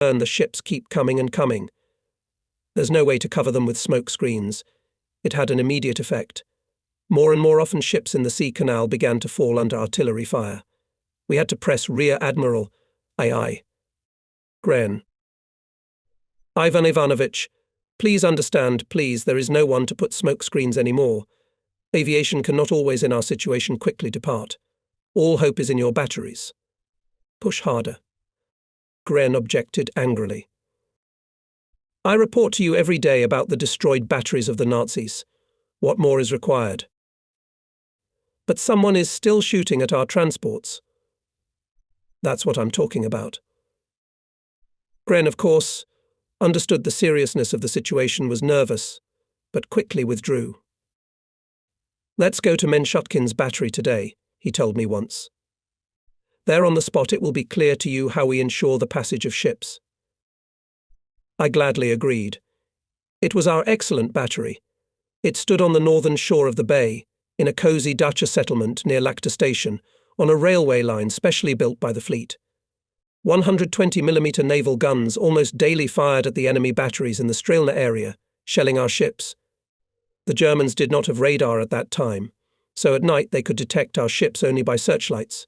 The ships keep coming and coming. There's no way to cover them with smoke screens. It had an immediate effect. More and more often ships in the sea canal began to fall under artillery fire. We had to press Rear Admiral, aye. Gren. Ivan Ivanovich, please understand, please, there is no one to put smoke screens anymore. Aviation cannot always in our situation quickly depart. All hope is in your batteries. Push harder. Gren objected angrily. I report to you every day about the destroyed batteries of the Nazis. What more is required? But someone is still shooting at our transports. That's what I'm talking about. Gren, of course, understood the seriousness of the situation, was nervous, but quickly withdrew. Let's go to Menshutkin's battery today, he told me once. There on the spot it will be clear to you how we ensure the passage of ships. I gladly agreed. It was our excellent battery. It stood on the northern shore of the bay, in a cosy dacha settlement near Lakta Station, on a railway line specially built by the fleet. 120mm naval guns almost daily fired at the enemy batteries in the Strelna area, shelling our ships. The Germans did not have radar at that time, so at night they could detect our ships only by searchlights.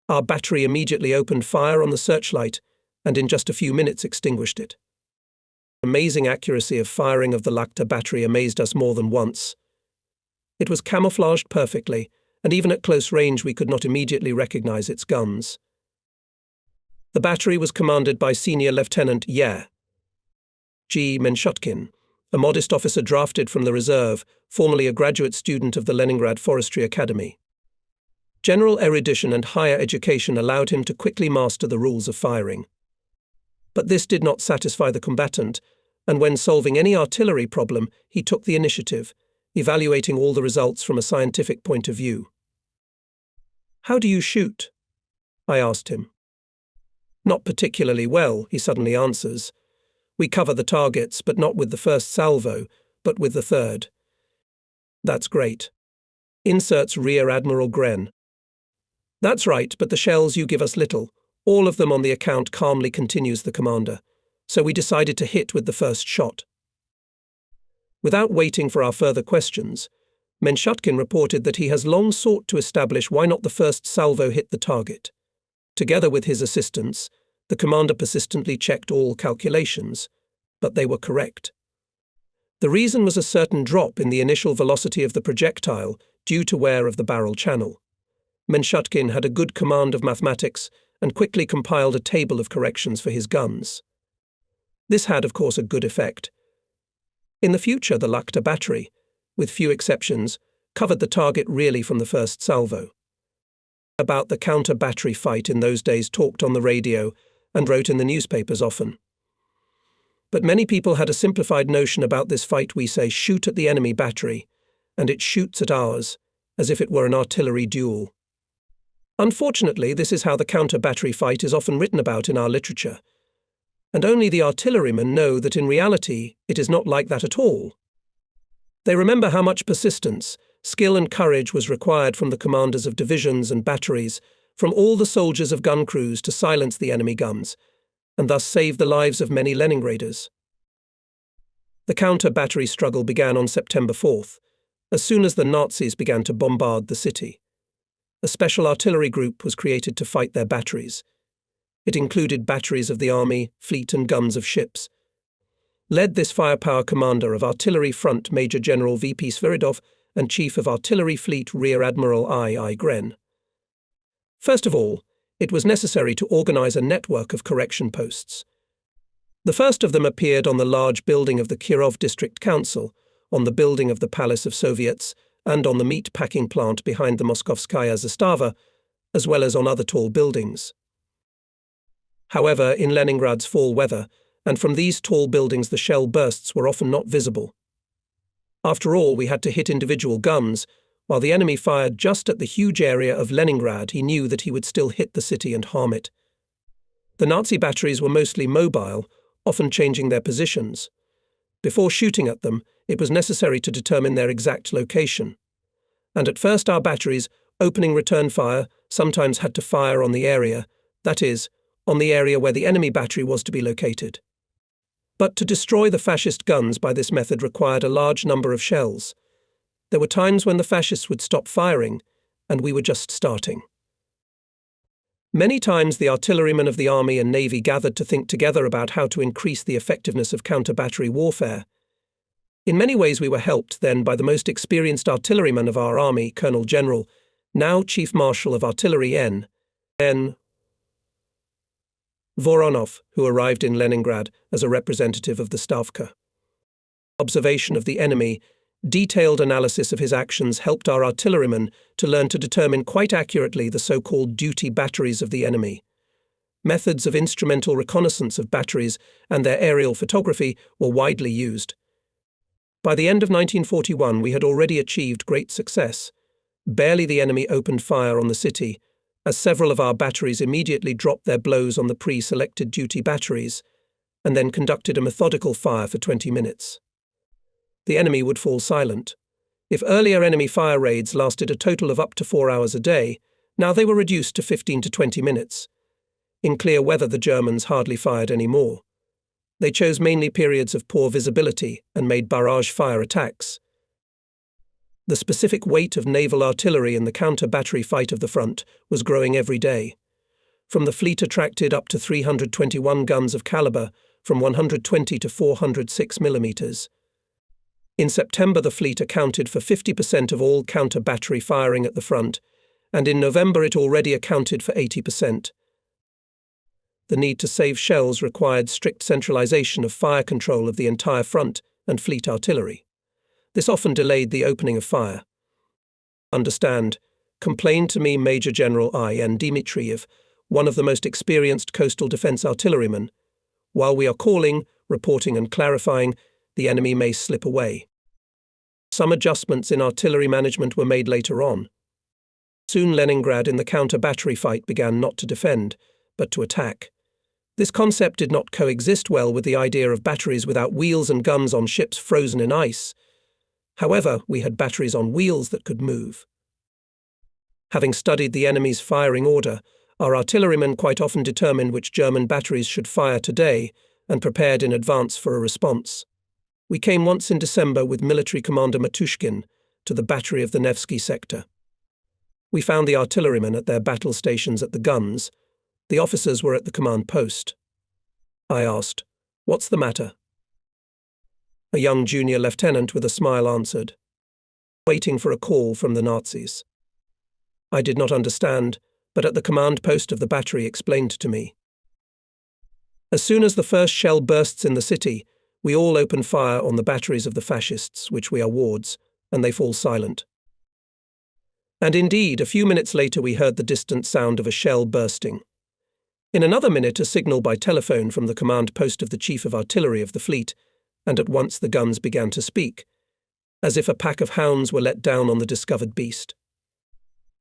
Our battery immediately opened fire on the searchlight and in just a few minutes extinguished it. The amazing accuracy of firing of the Lakta battery amazed us more than once. It was camouflaged perfectly, and even at close range we could not immediately recognize its guns. The battery was commanded by Senior Lieutenant G. Menshutkin, a modest officer drafted from the reserve, formerly a graduate student of the Leningrad Forestry Academy. General erudition and higher education allowed him to quickly master the rules of firing. But this did not satisfy the combatant, and when solving any artillery problem, he took the initiative, evaluating all the results from a scientific point of view. How do you shoot? I asked him. Not particularly well, he suddenly answers. We cover the targets, but not with the first salvo, but with the third. That's great. Inserts Rear Admiral Gren. That's right, but the shells you give us little. All of them on the account, calmly continues the commander. So we decided to hit with the first shot. Without waiting for our further questions, Menshutkin reported that he has long sought to establish why not the first salvo hit the target. Together with his assistants, the commander persistently checked all calculations, but they were correct. The reason was a certain drop in the initial velocity of the projectile due to wear of the barrel channel. Menshutkin had a good command of mathematics and quickly compiled a table of corrections for his guns. This had, of course, a good effect. In the future, the Lakta battery, with few exceptions, covered the target really from the first salvo. About the counter-battery fight in those days talked on the radio and wrote in the newspapers often. But many people had a simplified notion about this fight. We say shoot at the enemy battery, and it shoots at ours, as if it were an artillery duel. Unfortunately, this is how the counter-battery fight is often written about in our literature, and only the artillerymen know that in reality it is not like that at all. They remember how much persistence, skill and courage was required from the commanders of divisions and batteries, from all the soldiers of gun crews to silence the enemy guns, and thus save the lives of many Leningraders. The counter-battery struggle began on September 4th, as soon as the Nazis began to bombard the city. A special artillery group was created to fight their batteries. It included batteries of the army, fleet and guns of ships. Led this firepower commander of Artillery Front Major General V.P. Sviridov and Chief of Artillery Fleet Rear Admiral I. Gren. First of all, it was necessary to organize a network of correction posts. The first of them appeared on the large building of the Kirov District Council, on the building of the Palace of Soviets, and on the meat packing plant behind the Moskovskaya Zastava, as well as on other tall buildings. However, in Leningrad's fall weather, and from these tall buildings the shell bursts were often not visible. After all, we had to hit individual guns, while the enemy fired just at the huge area of Leningrad. He knew that he would still hit the city and harm it. The Nazi batteries were mostly mobile, often changing their positions. Before shooting at them, it was necessary to determine their exact location. And at first our batteries, opening return fire, sometimes had to fire on the area, that is, on the area where the enemy battery was to be located. But to destroy the fascist guns by this method required a large number of shells. There were times when the fascists would stop firing, and we were just starting. Many times the artillerymen of the army and navy gathered to think together about how to increase the effectiveness of counter-battery warfare. In many ways we were helped then by the most experienced artilleryman of our army, Colonel General, now Chief Marshal of Artillery N. Voronov, who arrived in Leningrad as a representative of the Stavka. Observation of the enemy, detailed analysis of his actions helped our artillerymen to learn to determine quite accurately the so-called duty batteries of the enemy. Methods of instrumental reconnaissance of batteries and their aerial photography were widely used. By the end of 1941, we had already achieved great success. Barely the enemy opened fire on the city, as several of our batteries immediately dropped their blows on the pre-selected duty batteries, and then conducted a methodical fire for 20 minutes. The enemy would fall silent. If earlier enemy fire raids lasted a total of up to 4 hours a day, now they were reduced to 15 to 20 minutes. In clear weather, the Germans hardly fired any more. They chose mainly periods of poor visibility and made barrage fire attacks. The specific weight of naval artillery in the counter-battery fight of the front was growing every day. From the fleet attracted up to 321 guns of caliber, from 120 to 406 millimeters. In September, the fleet accounted for 50% of all counter-battery firing at the front, and in November it already accounted for 80%. The need to save shells required strict centralization of fire control of the entire front and fleet artillery. This often delayed the opening of fire. Understand, complained to me Major General I.N. Dmitriev, one of the most experienced coastal defense artillerymen. While we are calling, reporting and clarifying, the enemy may slip away. Some adjustments in artillery management were made later on. Soon Leningrad in the counter-battery fight began not to defend, but to attack. This concept did not coexist well with the idea of batteries without wheels and guns on ships frozen in ice. However, we had batteries on wheels that could move. Having studied the enemy's firing order, our artillerymen quite often determined which German batteries should fire today and prepared in advance for a response. We came once in December with military commander Matushkin to the battery of the Nevsky sector. We found the artillerymen at their battle stations at the guns. The officers were at the command post. I asked, "What's the matter?" A young junior lieutenant with a smile answered, "Waiting for a call from the Nazis." I did not understand, but at the command post of the battery explained to me. As soon as the first shell bursts in the city, we all open fire on the batteries of the fascists, which we are wards, and they fall silent. And indeed, a few minutes later we heard the distant sound of a shell bursting. In another minute, a signal by telephone from the command post of the chief of artillery of the fleet, and at once the guns began to speak, as if a pack of hounds were let down on the discovered beast.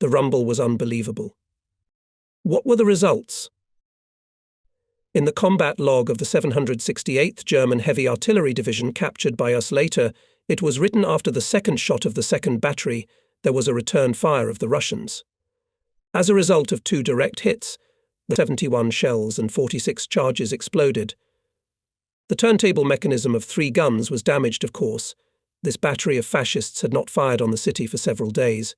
The rumble was unbelievable. What were the results? In the combat log of the 768th German Heavy Artillery Division captured by us later, it was written after the second shot of the second battery, there was a return fire of the Russians. As a result of 2 direct hits, the 71 shells and 46 charges exploded. The turntable mechanism of 3 guns was damaged, of course. This battery of fascists had not fired on the city for several days.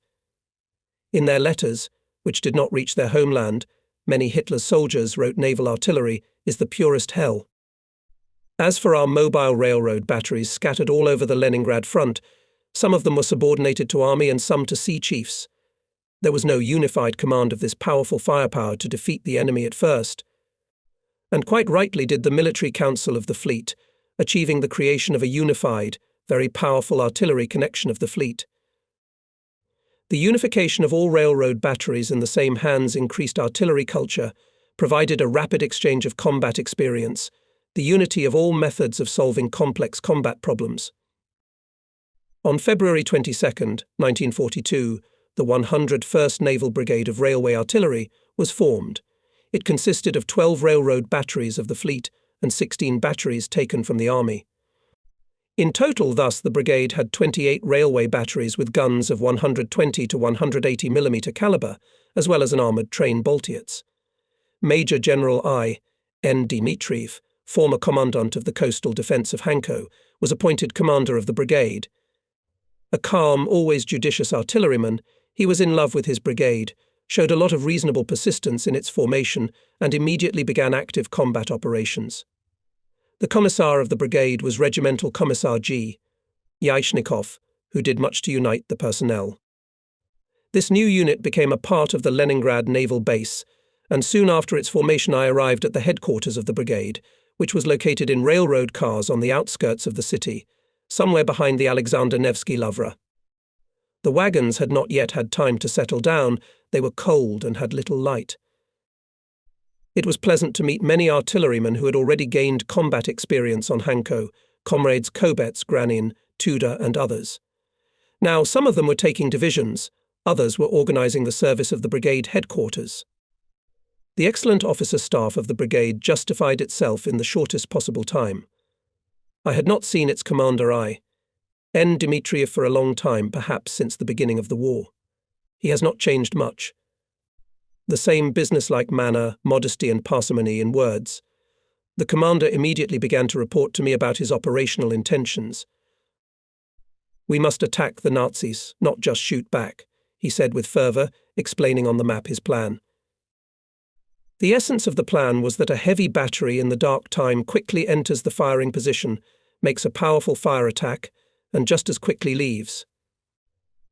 In their letters, which did not reach their homeland, many Hitler's soldiers wrote naval artillery is the purest hell. As for our mobile railroad batteries scattered all over the Leningrad front, some of them were subordinated to army and some to sea chiefs. There was no unified command of this powerful firepower to defeat the enemy at first. And quite rightly did the military council of the fleet, achieving the creation of a unified, very powerful artillery connection of the fleet. The unification of all railroad batteries in the same hands increased artillery culture, provided a rapid exchange of combat experience, the unity of all methods of solving complex combat problems. On February 22, 1942, the 101st Naval Brigade of Railway Artillery was formed. It consisted of 12 railroad batteries of the fleet and 16 batteries taken from the army. In total, thus, the brigade had 28 railway batteries with guns of 120 to 180 mm caliber, as well as an armoured train Boltiats. Major General I.N. Dmitriev, former commandant of the coastal defense of Hanko, was appointed commander of the brigade. A calm, always judicious artilleryman, he was in love with his brigade, showed a lot of reasonable persistence in its formation, and immediately began active combat operations. The commissar of the brigade was Regimental Commissar G. Yaishnikov, who did much to unite the personnel. This new unit became a part of the Leningrad naval base, and soon after its formation I arrived at the headquarters of the brigade, which was located in railroad cars on the outskirts of the city, somewhere behind the Alexander Nevsky Lavra. The wagons had not yet had time to settle down, they were cold and had little light. It was pleasant to meet many artillerymen who had already gained combat experience on Hanko, comrades Kobets, Granin, Tudor, and others. Now, some of them were taking divisions, others were organizing the service of the brigade headquarters. The excellent officer staff of the brigade justified itself in the shortest possible time. I had not seen its commander I.N. Dmitriev for a long time, perhaps since the beginning of the war. He has not changed much. The same businesslike manner, modesty and parsimony in words. The commander immediately began to report to me about his operational intentions. "We must attack the Nazis, not just shoot back," he said with fervour, explaining on the map his plan. The essence of the plan was that a heavy battery in the dark time quickly enters the firing position, makes a powerful fire attack, and just as quickly leaves.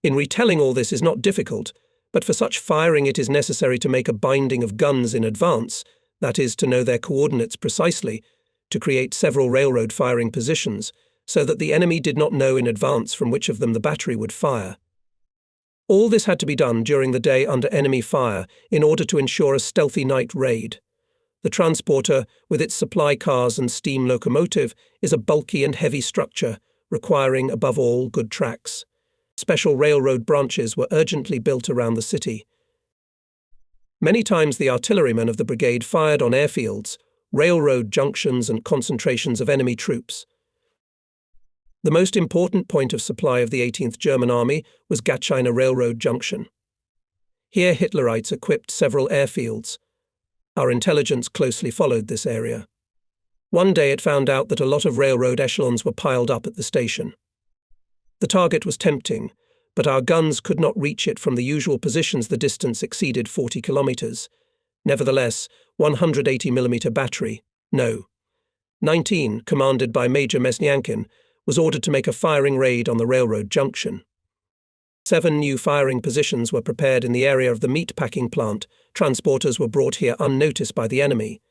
In retelling all this is not difficult, but for such firing it is necessary to make a binding of guns in advance, that is, to know their coordinates precisely, to create several railroad firing positions, so that the enemy did not know in advance from which of them the battery would fire. All this had to be done during the day under enemy fire in order to ensure a stealthy night raid. The transporter, with its supply cars and steam locomotive, is a bulky and heavy structure, requiring, above all, good tracks. Special railroad branches were urgently built around the city. Many times the artillerymen of the brigade fired on airfields, railroad junctions and concentrations of enemy troops. The most important point of supply of the 18th German Army was Gatchina Railroad Junction. Here Hitlerites equipped several airfields. Our intelligence closely followed this area. One day it found out that a lot of railroad echelons were piled up at the station. The target was tempting, but our guns could not reach it from the usual positions. The distance exceeded 40 kilometers. Nevertheless, 180mm battery, no, 19, commanded by Major Mesnyankin, was ordered to make a firing raid on the railroad junction. 7 new firing positions were prepared in the area of the meat-packing plant. Transporters were brought here unnoticed by the enemy.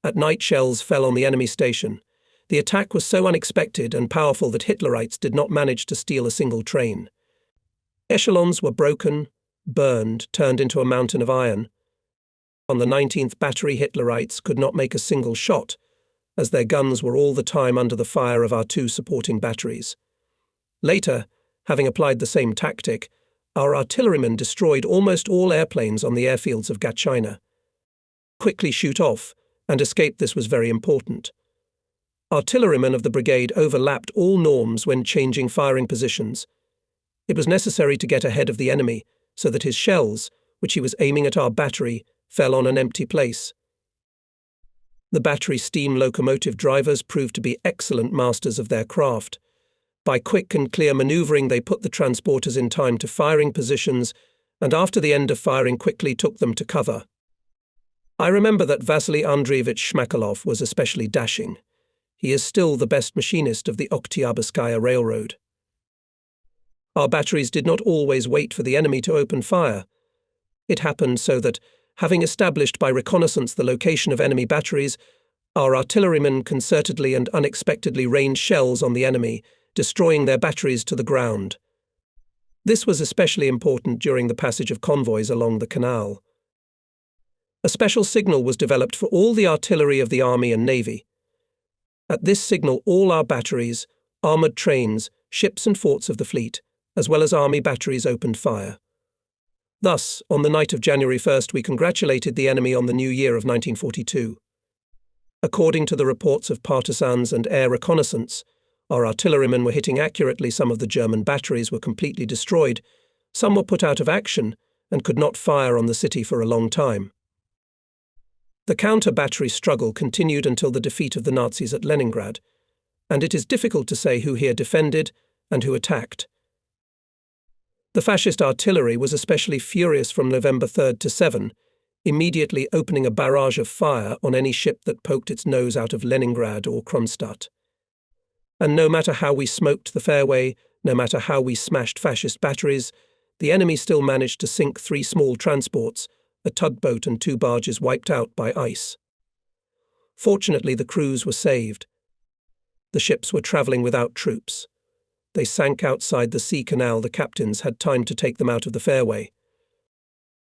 At night, shells fell on the enemy station. The attack was so unexpected and powerful that Hitlerites did not manage to steal a single train. Echelons were broken, burned, turned into a mountain of iron. On the 19th battery, Hitlerites could not make a single shot, as their guns were all the time under the fire of our 2 supporting batteries. Later, having applied the same tactic, our artillerymen destroyed almost all airplanes on the airfields of Gatchina. Quickly shoot off, and escape this was very important. Artillerymen of the brigade overlapped all norms when changing firing positions. It was necessary to get ahead of the enemy, so that his shells, which he was aiming at our battery, fell on an empty place. The battery steam locomotive drivers proved to be excellent masters of their craft. By quick and clear manoeuvring, they put the transporters in time to firing positions, and after the end of firing quickly took them to cover. I remember that Vasily Andreevich Shmakalov was especially dashing. He is still the best machinist of the Oktyabrskaya Railroad. Our batteries did not always wait for the enemy to open fire. It happened so that, having established by reconnaissance the location of enemy batteries, our artillerymen concertedly and unexpectedly rained shells on the enemy, destroying their batteries to the ground. This was especially important during the passage of convoys along the canal. A special signal was developed for all the artillery of the Army and Navy. At this signal, all our batteries, armoured trains, ships and forts of the fleet, as well as Army batteries opened fire. Thus, on the night of January 1st, we congratulated the enemy on the new year of 1942. According to the reports of partisans and air reconnaissance, our artillerymen were hitting accurately. Some of the German batteries were completely destroyed, some were put out of action and could not fire on the city for a long time. The counter-battery struggle continued until the defeat of the Nazis at Leningrad, and it is difficult to say who here defended and who attacked. The fascist artillery was especially furious from November 3rd to 7, immediately opening a barrage of fire on any ship that poked its nose out of Leningrad or Kronstadt. And no matter how we smoked the fairway, no matter how we smashed fascist batteries, the enemy still managed to sink 3 small transports, a tugboat and 2 barges wiped out by ice. Fortunately, the crews were saved. The ships were travelling without troops. They sank outside the sea canal. The captains had time to take them out of the fairway.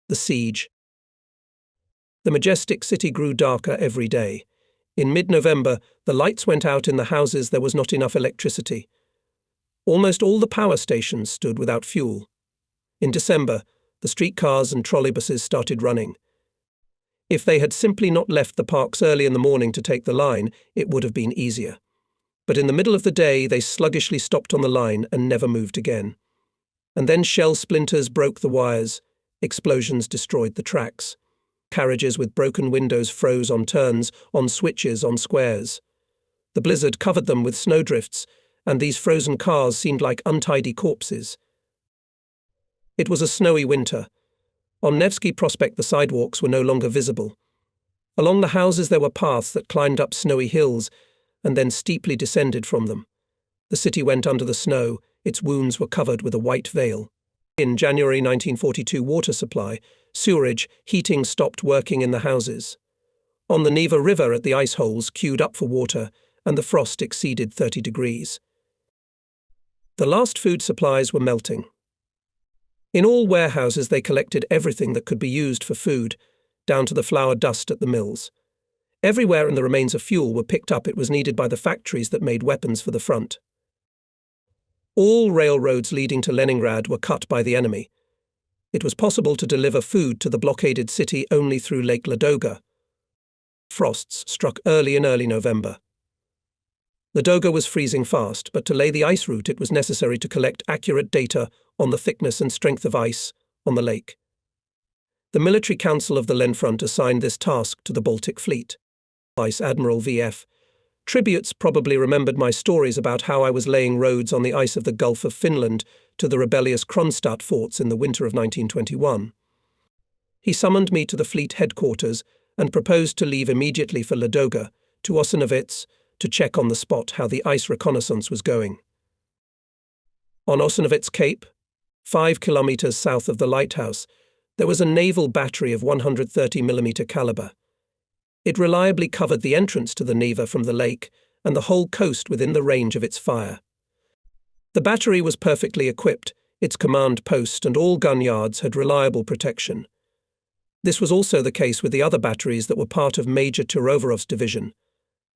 The siege. The majestic city grew darker every day. In mid-November, the lights went out in the houses. There was not enough electricity. Almost all the power stations stood without fuel. In December, the streetcars and trolleybuses started running. If they had simply not left the parks early in the morning to take the line, it would have been easier. But in the middle of the day, they sluggishly stopped on the line and never moved again. And then shell splinters broke the wires. Explosions destroyed the tracks. Carriages with broken windows froze on turns, on switches, on squares. The blizzard covered them with snowdrifts, and these frozen cars seemed like untidy corpses. It was a snowy winter. On Nevsky Prospect the sidewalks were no longer visible. Along the houses there were paths that climbed up snowy hills and then steeply descended from them. The city went under the snow. Its wounds were covered with a white veil. In January 1942, water supply, sewerage, heating stopped working in the houses. On the Neva River at the ice holes queued up for water, and the frost exceeded 30 degrees. The last food supplies were melting. In all warehouses they collected everything that could be used for food, down to the flour dust at the mills. Everywhere and the remains of fuel were picked up. It was needed by the factories that made weapons for the front. All railroads leading to Leningrad were cut by the enemy. It was possible to deliver food to the blockaded city only through Lake Ladoga. Frosts struck early in early November. Ladoga was freezing fast, but to lay the ice route it was necessary to collect accurate data on the thickness and strength of ice on the lake. The Military Council of the Lenfront assigned this task to the Baltic Fleet. Vice Admiral V.F. Tributes probably remembered my stories about how I was laying roads on the ice of the Gulf of Finland to the rebellious Kronstadt forts in the winter of 1921. He summoned me to the fleet headquarters and proposed to leave immediately for Ladoga, to Osanovitz, to check on the spot how the ice reconnaissance was going. On Osanovitz Cape, 5 kilometers south of the lighthouse, there was a naval battery of 130mm caliber. It reliably covered the entrance to the Neva from the lake and the whole coast within the range of its fire. The battery was perfectly equipped, its command post and all gun yards had reliable protection. This was also the case with the other batteries that were part of Major Turoverov's division,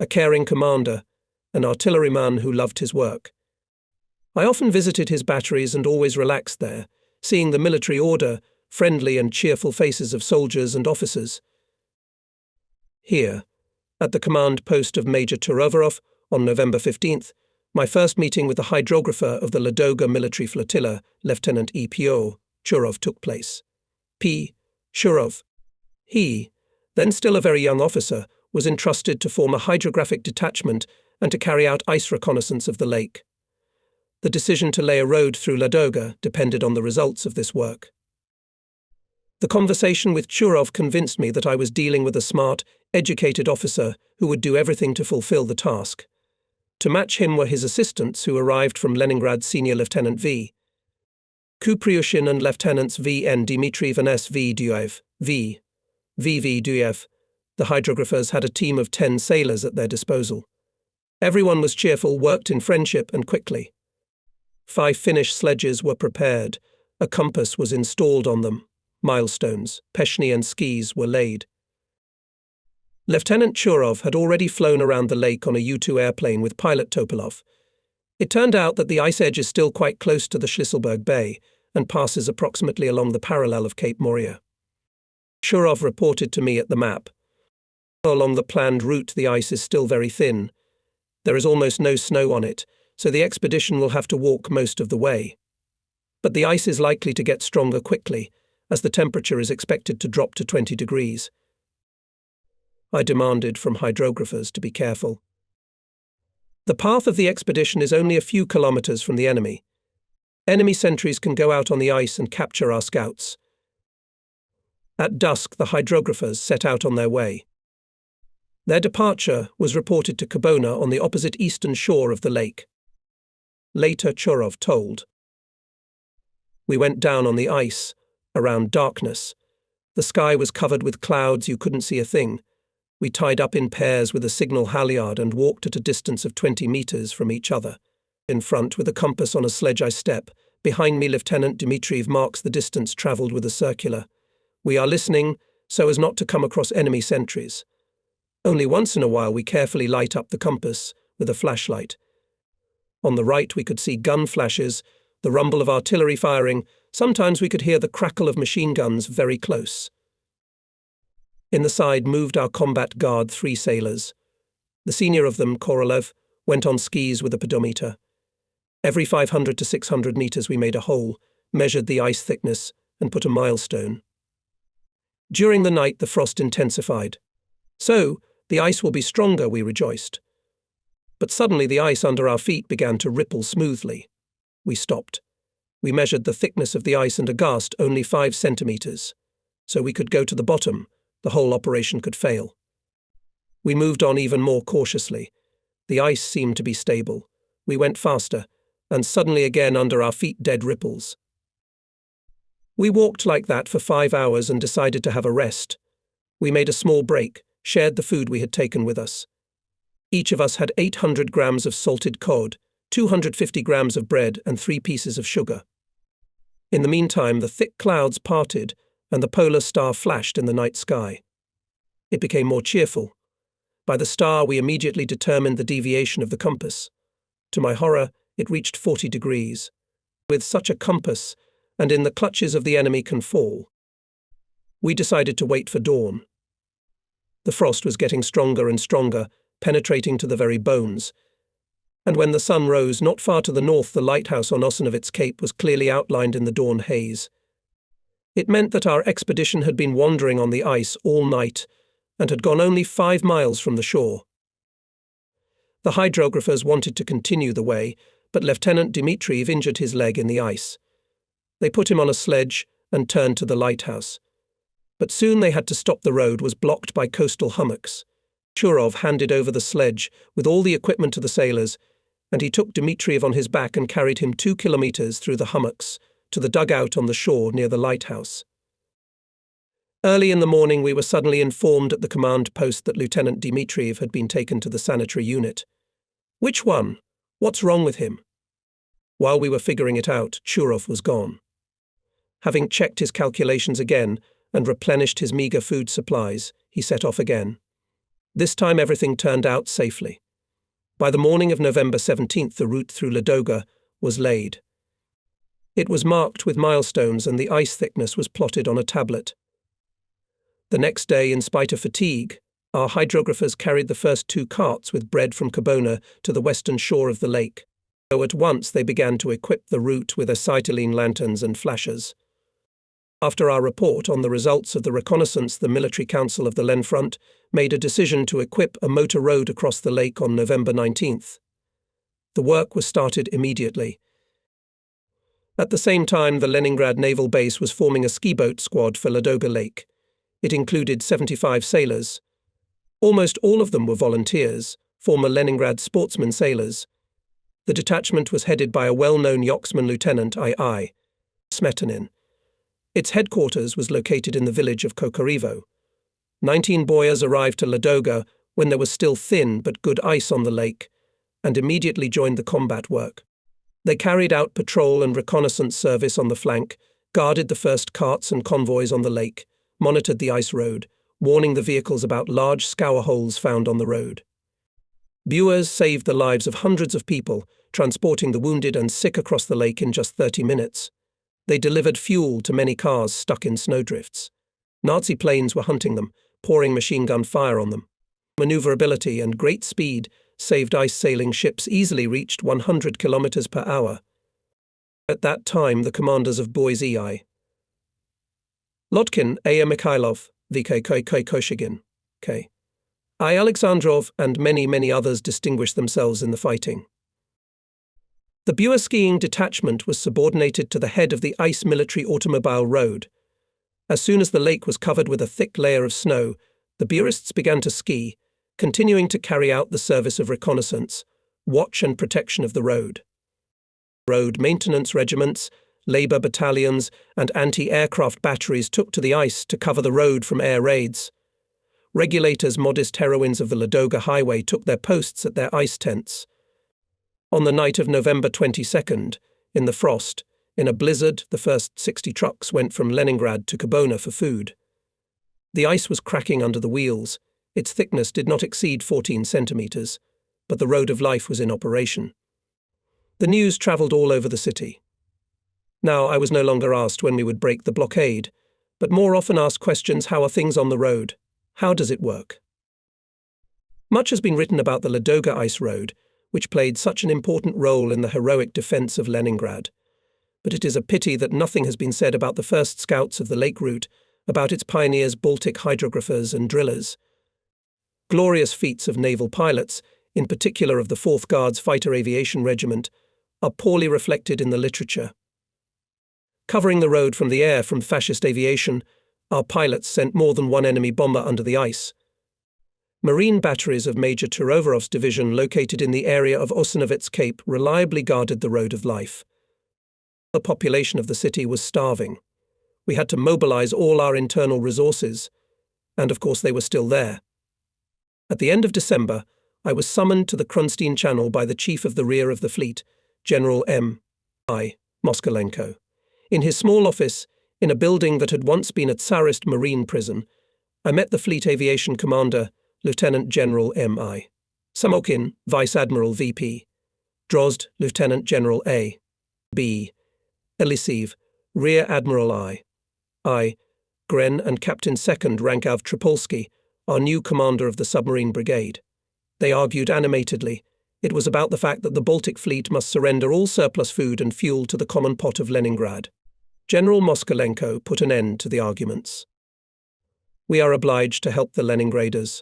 a caring commander, an artilleryman who loved his work. I often visited his batteries and always relaxed there, seeing the military order, friendly and cheerful faces of soldiers and officers. Here, at the command post of Major Turoverov, on November 15th, my first meeting with the hydrographer of the Ladoga military flotilla, Lieutenant E.P.O. Churov, took place. P. Churov. He, then still a very young officer, was entrusted to form a hydrographic detachment and to carry out ice reconnaissance of the lake. The decision to lay a road through Ladoga depended on the results of this work. The conversation with Churov convinced me that I was dealing with a smart, educated officer who would do everything to fulfill the task. To match him were his assistants who arrived from Leningrad, Senior Lieutenant V. Kupryushin and Lieutenants V. N. Dmitriev and S. V. Duyev. V. Duyev. The hydrographers had a team of 10 sailors at their disposal. Everyone was cheerful, worked in friendship and quickly. 5 Finnish sledges were prepared. A compass was installed on them. Milestones, peshny and skis were laid. Lieutenant Churov had already flown around the lake on a U-2 airplane with pilot Topolov. It turned out that the ice edge is still quite close to the Schlisselburg Bay and passes approximately along the parallel of Cape Moria. Churov reported to me at the map. Along the planned route the ice is still very thin. There is almost no snow on it, so the expedition will have to walk most of the way. But the ice is likely to get stronger quickly, as the temperature is expected to drop to 20 degrees. I demanded from hydrographers to be careful. The path of the expedition is only a few kilometers from the enemy. Enemy sentries can go out on the ice and capture our scouts. At dusk, the hydrographers set out on their way. Their departure was reported to Kobona on the opposite eastern shore of the lake. Later, Churov told. We went down on the ice, around darkness. The sky was covered with clouds, you couldn't see a thing. We tied up in pairs with a signal halyard and walked at a distance of 20 meters from each other. In front, with a compass on a sledge I step. Behind me, Lieutenant Dmitriev marks the distance travelled with a circular. We are listening so as not to come across enemy sentries. Only once in a while we carefully light up the compass with a flashlight. On the right we could see gun flashes, the rumble of artillery firing. Sometimes we could hear the crackle of machine guns very close. In the side moved our combat guard, 3 sailors. The senior of them, Korolev, went on skis with a pedometer. Every 500 to 600 meters we made a hole, measured the ice thickness, and put a milestone. During the night the frost intensified. So, the ice will be stronger, we rejoiced. But suddenly the ice under our feet began to ripple smoothly. We stopped. We measured the thickness of the ice and aghast, only 5 centimeters. So we could go to the bottom, the whole operation could fail. We moved on even more cautiously. The ice seemed to be stable. We went faster, and suddenly again under our feet dead ripples. We walked like that for 5 hours and decided to have a rest. We made a small break, shared the food we had taken with us. Each of us had 800 grams of salted cod, 250 grams of bread and 3 pieces of sugar. In the meantime, the thick clouds parted and the polar star flashed in the night sky. It became more cheerful. By the star we immediately determined the deviation of the compass. To my horror, it reached 40 degrees. With such a compass, and in the clutches of the enemy can fall. We decided to wait for dawn. The frost was getting stronger and stronger, penetrating to the very bones. And when the sun rose not far to the north, the lighthouse on Ossinovitz Cape was clearly outlined in the dawn haze. It meant that our expedition had been wandering on the ice all night and had gone only 5 miles from the shore. The hydrographers wanted to continue the way, but Lieutenant Dmitriev injured his leg in the ice. They put him on a sledge and turned to the lighthouse. But soon they had to stop. The road was blocked by coastal hummocks. Churov handed over the sledge with all the equipment to the sailors, and he took Dmitriev on his back and carried him 2 kilometers through the hummocks to the dugout on the shore near the lighthouse. Early in the morning we were suddenly informed at the command post that Lieutenant Dmitriev had been taken to the sanitary unit. Which one? What's wrong with him? While we were figuring it out, Churov was gone. Having checked his calculations again and replenished his meager food supplies, he set off again. This time everything turned out safely. By the morning of November 17th, the route through Ladoga was laid. It was marked with milestones and the ice thickness was plotted on a tablet. The next day, in spite of fatigue, our hydrographers carried the first 2 carts with bread from Kobona to the western shore of the lake. So at once they began to equip the route with acetylene lanterns and flashers. After our report on the results of the reconnaissance, the Military Council of the Len Front made a decision to equip a motor road across the lake on November 19th. The work was started immediately. At the same time, the Leningrad Naval Base was forming a ski boat squad for Ladoga Lake. It included 75 sailors. Almost all of them were volunteers, former Leningrad sportsmen sailors. The detachment was headed by a well-known Yoksman Lieutenant II. Smetanin. Its headquarters was located in the village of Kokorivo. 19 boyars arrived to Ladoga when there was still thin but good ice on the lake, and immediately joined the combat work. They carried out patrol and reconnaissance service on the flank, guarded the first carts and convoys on the lake, monitored the ice road, warning the vehicles about large scour holes found on the road. Buers saved the lives of hundreds of people, transporting the wounded and sick across the lake in just 30 minutes. They delivered fuel to many cars stuck in snowdrifts. Nazi planes were hunting them, pouring machine gun fire on them. Maneuverability and great speed saved ice-sailing ships easily reached 100 kilometers per hour. At that time, the commanders of Boise I. Lotkin, A. Mikhailov, VK Koshigin, K. I. Alexandrov and many others distinguished themselves in the fighting. The Bua skiing detachment was subordinated to the head of the ice military automobile road. As soon as the lake was covered with a thick layer of snow, the Buists began to ski, continuing to carry out the service of reconnaissance, watch and protection of the road. Road maintenance regiments, labor battalions, and anti-aircraft batteries took to the ice to cover the road from air raids. Regulators, modest heroines of the Ladoga Highway, took their posts at their ice tents. On the night of November 22nd, in the frost, in a blizzard, the first 60 trucks went from Leningrad to Kobona for food. The ice was cracking under the wheels. Its thickness did not exceed 14 centimeters, but the road of life was in operation. The news traveled all over the city. Now I was no longer asked when we would break the blockade, but more often asked questions: how are things on the road? How does it work? Much has been written about the Ladoga Ice Road, which played such an important role in the heroic defense of Leningrad. But it is a pity that nothing has been said about the first scouts of the lake route, about its pioneers, Baltic hydrographers and drillers. Glorious feats of naval pilots, in particular of the 4th Guards Fighter Aviation Regiment, are poorly reflected in the literature. Covering the road from the air from fascist aviation, our pilots sent more than one enemy bomber under the ice. Marine batteries of Major Turovarov's division, located in the area of Osenovets Cape, reliably guarded the road of life. The population of the city was starving. We had to mobilize all our internal resources, and of course they were still there. At the end of December, I was summoned to the Krunstein Channel by the Chief of the Rear of the Fleet, General M.I. Moskalenko. In his small office, in a building that had once been a Tsarist marine prison, I met the Fleet Aviation Commander, Lieutenant General M.I. Samokin, Vice Admiral V.P. Drozd, Lieutenant General A.B. Eliseev, Rear Admiral I. Gren, and Captain 2nd Rankav Tripolsky, our new commander of the submarine brigade. They argued animatedly. It was about the fact that the Baltic fleet must surrender all surplus food and fuel to the common pot of Leningrad. General Moskalenko put an end to the arguments. We are obliged to help the Leningraders.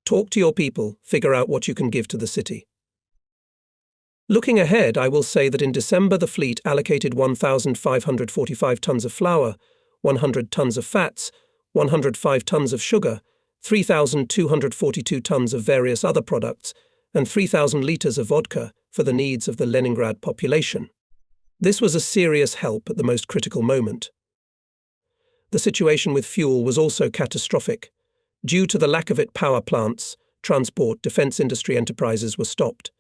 Talk to your people, figure out what you can give to the city. Looking ahead, I will say that in December the fleet allocated 1,545 tons of flour, 100 tons of fats, 105 tons of sugar, 3,242 tons of various other products, and 3,000 litres of vodka for the needs of the Leningrad population. This was a serious help at the most critical moment. The situation with fuel was also catastrophic. Due to the lack of it, power plants, transport, defence industry enterprises were stopped.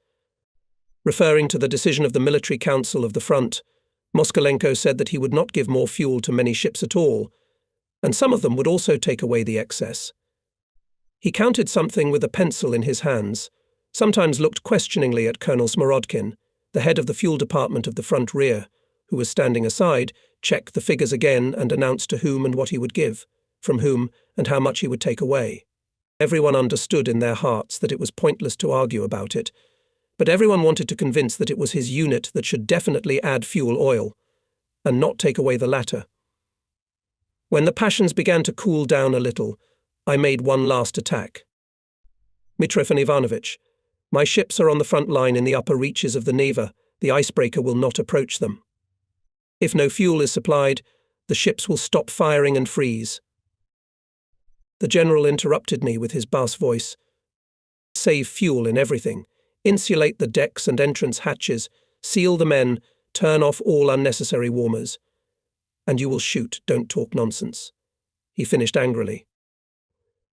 Referring to the decision of the Military Council of the Front, Moskalenko said that he would not give more fuel to many ships at all, and some of them would also take away the excess. He counted something with a pencil in his hands, sometimes looked questioningly at Colonel Smorodkin, the head of the fuel department of the front rear, who was standing aside, checked the figures again and announced to whom and what he would give, from whom and how much he would take away. Everyone understood in their hearts that it was pointless to argue about it, but everyone wanted to convince that it was his unit that should definitely add fuel oil, and not take away the latter. When the passions began to cool down a little, I made one last attack. Mitrofan Ivanovich, my ships are on the front line in the upper reaches of the Neva. The icebreaker will not approach them. If no fuel is supplied, the ships will stop firing and freeze. The general interrupted me with his bass voice. Save fuel in everything. Insulate the decks and entrance hatches. Seal the men. Turn off all unnecessary warmers. And you will shoot, don't talk nonsense. He finished angrily.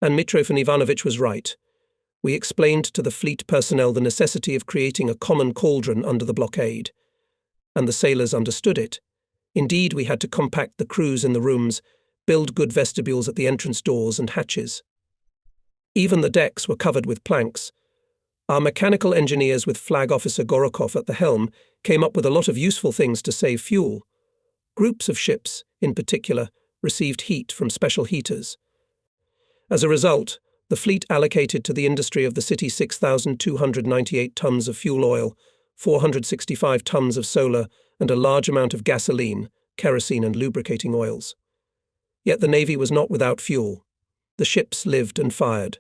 And Mitrofan Ivanovich was right. We explained to the fleet personnel the necessity of creating a common cauldron under the blockade. And the sailors understood it. Indeed, we had to compact the crews in the rooms, build good vestibules at the entrance doors and hatches. Even the decks were covered with planks. Our mechanical engineers, with Flag Officer Gorokov at the helm, came up with a lot of useful things to save fuel. Groups of ships, in particular, received heat from special heaters. As a result, the fleet allocated to the industry of the city 6,298 tons of fuel oil, 465 tons of solar, and a large amount of gasoline, kerosene and lubricating oils. Yet the Navy was not without fuel. The ships lived and fired.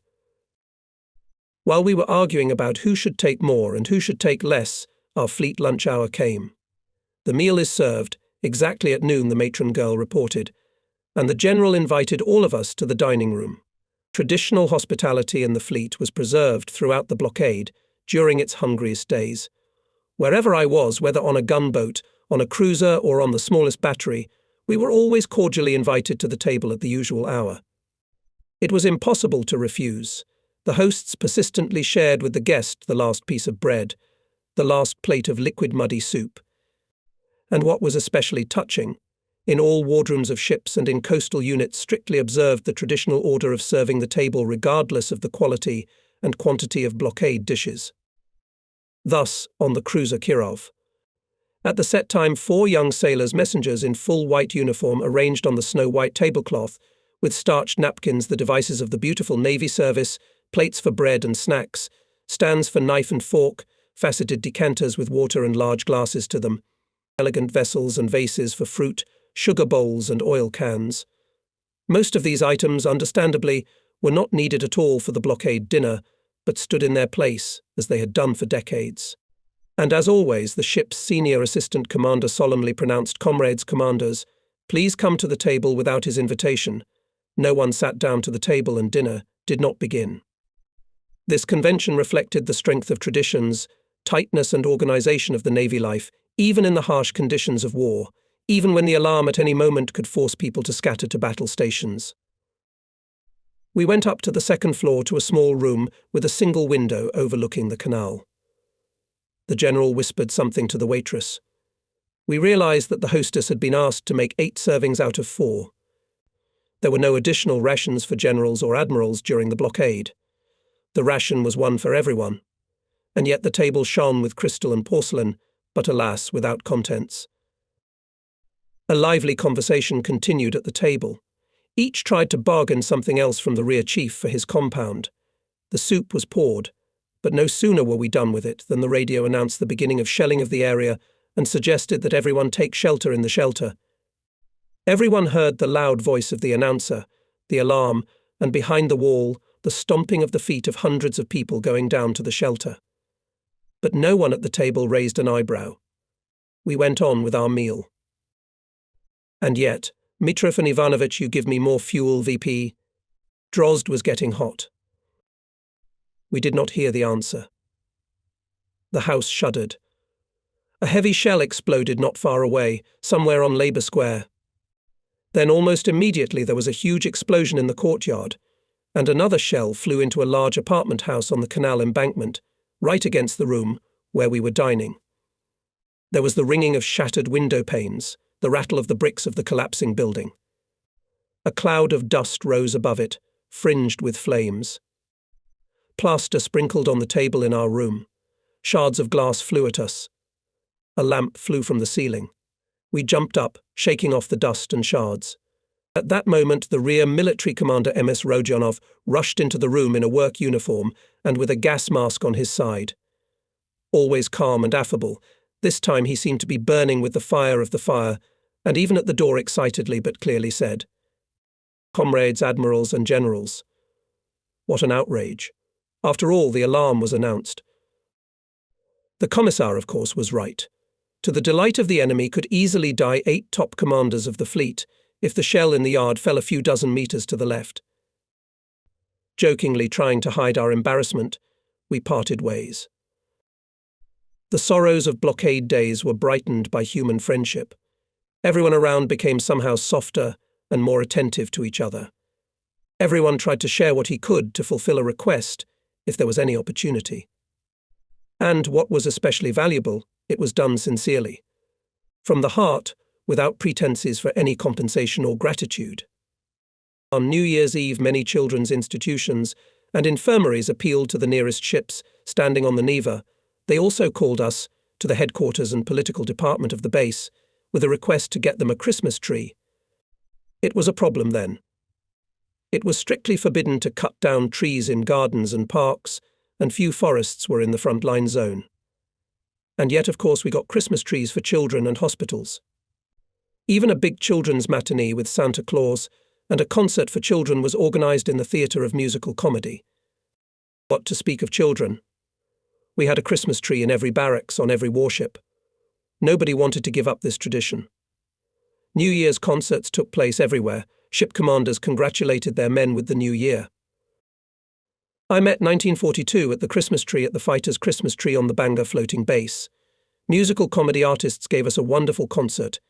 While we were arguing about who should take more and who should take less, our fleet lunch hour came. "The meal is served, exactly at noon," the matron girl reported, and the general invited all of us to the dining room. Traditional hospitality in the fleet was preserved throughout the blockade during its hungriest days. Wherever I was, whether on a gunboat, on a cruiser, or on the smallest battery, we were always cordially invited to the table at the usual hour. It was impossible to refuse. The hosts persistently shared with the guest the last piece of bread, the last plate of liquid muddy soup. And what was especially touching, in all wardrooms of ships and in coastal units strictly observed the traditional order of serving the table regardless of the quality and quantity of blockade dishes. Thus, on the cruiser Kirov, at the set time 4 young sailors' messengers in full white uniform arranged on the snow-white tablecloth, with starched napkins the devices of the beautiful Navy service, plates for bread and snacks, stands for knife and fork, faceted decanters with water and large glasses to them, elegant vessels and vases for fruit, sugar bowls and oil cans. Most of these items, understandably, were not needed at all for the blockade dinner, but stood in their place, as they had done for decades. And as always, the ship's senior assistant commander solemnly pronounced, "Comrades, commanders, please come to the table without his invitation." No one sat down to the table and dinner did not begin. This convention reflected the strength of traditions, tightness and organization of the Navy life, even in the harsh conditions of war, even when the alarm at any moment could force people to scatter to battle stations. We went up to the second floor to a small room with a single window overlooking the canal. The general whispered something to the waitress. We realized that the hostess had been asked to make 8 servings out of 4. There were no additional rations for generals or admirals during the blockade. The ration was one for everyone. And yet the table shone with crystal and porcelain, but alas, without contents. A lively conversation continued at the table. Each tried to bargain something else from the rear chief for his compound. The soup was poured, but no sooner were we done with it than the radio announced the beginning of shelling of the area and suggested that everyone take shelter in the shelter. Everyone heard the loud voice of the announcer, the alarm, and behind the wall, the stomping of the feet of hundreds of people going down to the shelter. But no one at the table raised an eyebrow. We went on with our meal. And yet, "Mitrofan Ivanovich, you give me more fuel, VP." Drozd was getting hot. We did not hear the answer. The house shuddered. A heavy shell exploded not far away, somewhere on Labour Square. Then almost immediately there was a huge explosion in the courtyard, and another shell flew into a large apartment house on the canal embankment, right against the room where we were dining. There was the ringing of shattered window panes, the rattle of the bricks of the collapsing building. A cloud of dust rose above it, fringed with flames. Plaster sprinkled on the table in our room. Shards of glass flew at us. A lamp flew from the ceiling. We jumped up, shaking off the dust and shards. At that moment, the rear military commander MS Rodionov rushed into the room in a work uniform and with a gas mask on his side. Always calm and affable, this time he seemed to be burning with the fire of the fire, and even at the door excitedly but clearly said, "Comrades, admirals and generals." What an outrage. After all, the alarm was announced. The commissar, of course, was right. To the delight of the enemy could easily die 8 top commanders of the fleet if the shell in the yard fell a few dozen meters to the left. Jokingly trying to hide our embarrassment, we parted ways. The sorrows of blockade days were brightened by human friendship. Everyone around became somehow softer and more attentive to each other. Everyone tried to share what he could to fulfill a request, if there was any opportunity. And, what was especially valuable, it was done sincerely. From the heart, without pretenses for any compensation or gratitude. On New Year's Eve, many children's institutions and infirmaries appealed to the nearest ships standing on the Neva. They also called us, to the headquarters and political department of the base, with a request to get them a Christmas tree. It was a problem then. It was strictly forbidden to cut down trees in gardens and parks, and few forests were in the frontline zone. And yet, of course, we got Christmas trees for children and hospitals. Even a big children's matinee with Santa Claus and a concert for children was organized in the Theatre of Musical Comedy. What to speak of children? We had a Christmas tree in every barracks on every warship. Nobody wanted to give up this tradition. New Year's concerts took place everywhere. Ship commanders congratulated their men with the new year. I met 1942 at the Christmas tree at the fighters' Christmas tree on the Bangor floating base. Musical comedy artists gave us a wonderful concert.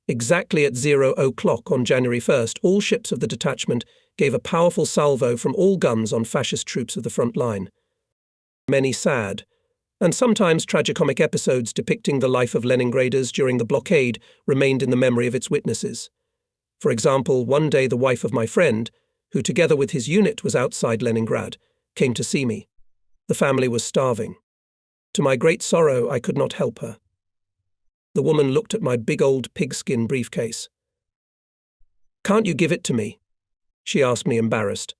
Exactly at 00:00 on January 1st, all ships of the detachment gave a powerful salvo from all guns on fascist troops of the front line. Many sad, and sometimes tragicomic episodes depicting the life of Leningraders during the blockade remained in the memory of its witnesses. For example, one day the wife of my friend, who together with his unit was outside Leningrad, came to see me. The family was starving. To my great sorrow, I could not help her. The woman looked at my big old pigskin briefcase. "Can't you give it to me?" she asked me, embarrassed.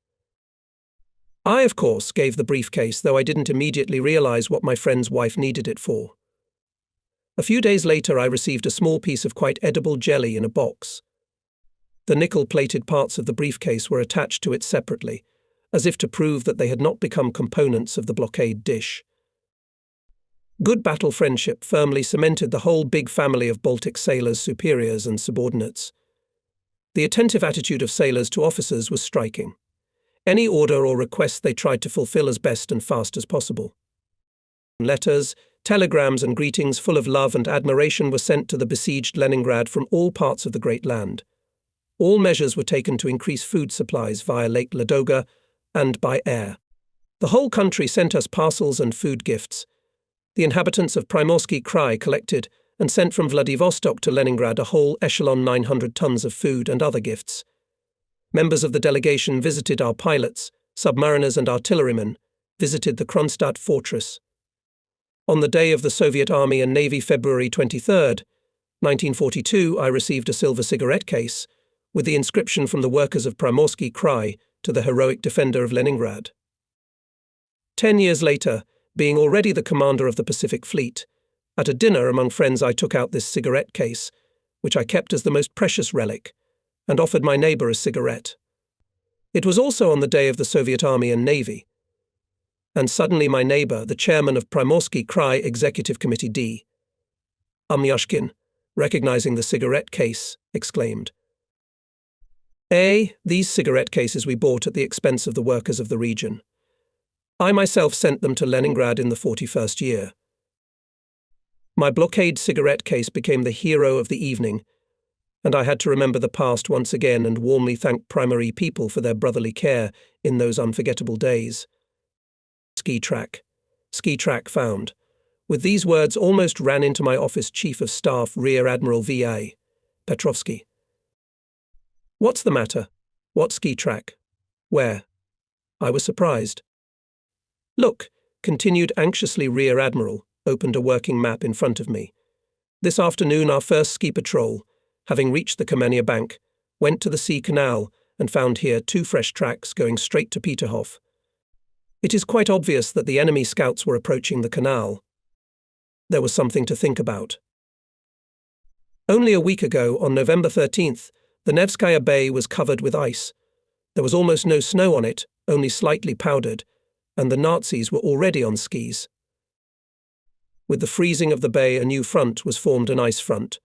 I, of course, gave the briefcase, though I didn't immediately realize what my friend's wife needed it for. A few days later, I received a small piece of quite edible jelly in a box. The nickel-plated parts of the briefcase were attached to it separately, as if to prove that they had not become components of the blockade dish. Good battle friendship firmly cemented the whole big family of Baltic sailors, superiors and subordinates. The attentive attitude of sailors to officers was striking. Any order or request they tried to fulfill as best and fast as possible. Letters, telegrams and greetings full of love and admiration were sent to the besieged Leningrad from all parts of the great land. All measures were taken to increase food supplies via Lake Ladoga and by air. The whole country sent us parcels and food gifts. The inhabitants of Primorsky Krai collected and sent from Vladivostok to Leningrad a whole echelon 900 tons of food and other gifts. Members of the delegation visited our pilots, submariners and artillerymen, visited the Kronstadt fortress. On the day of the Soviet Army and Navy, February 23, 1942, I received a silver cigarette case with the inscription from the workers of Primorsky Krai to the heroic defender of Leningrad. 10 years later, being already the commander of the Pacific Fleet, at a dinner among friends I took out this cigarette case, which I kept as the most precious relic, and offered my neighbor a cigarette. It was also on the day of the Soviet Army and Navy. And suddenly my neighbor, the chairman of Primorsky Krai Executive Committee D, Amyashkin, recognizing the cigarette case, exclaimed, "These cigarette cases we bought at the expense of the workers of the region. I myself sent them to Leningrad in the 41st year." My blockade cigarette case became the hero of the evening, and I had to remember the past once again and warmly thank primary people for their brotherly care in those unforgettable days. Ski track found. With these words almost ran into my office Chief of Staff Rear Admiral V.A. Petrovsky. "What's the matter? What ski track? Where?" I was surprised. "Look," continued anxiously Rear Admiral, opened a working map in front of me. "This afternoon our first ski patrol, having reached the Kamenia bank, went to the Sea Canal and found here 2 fresh tracks going straight to Peterhof. It is quite obvious that the enemy scouts were approaching the canal. There was something to think about. Only a week ago, on November 13th, the Nevskaya Bay was covered with ice. There was almost no snow on it, only slightly powdered, and the Nazis were already on skis. With the freezing of the bay, a new front was formed, an ice front.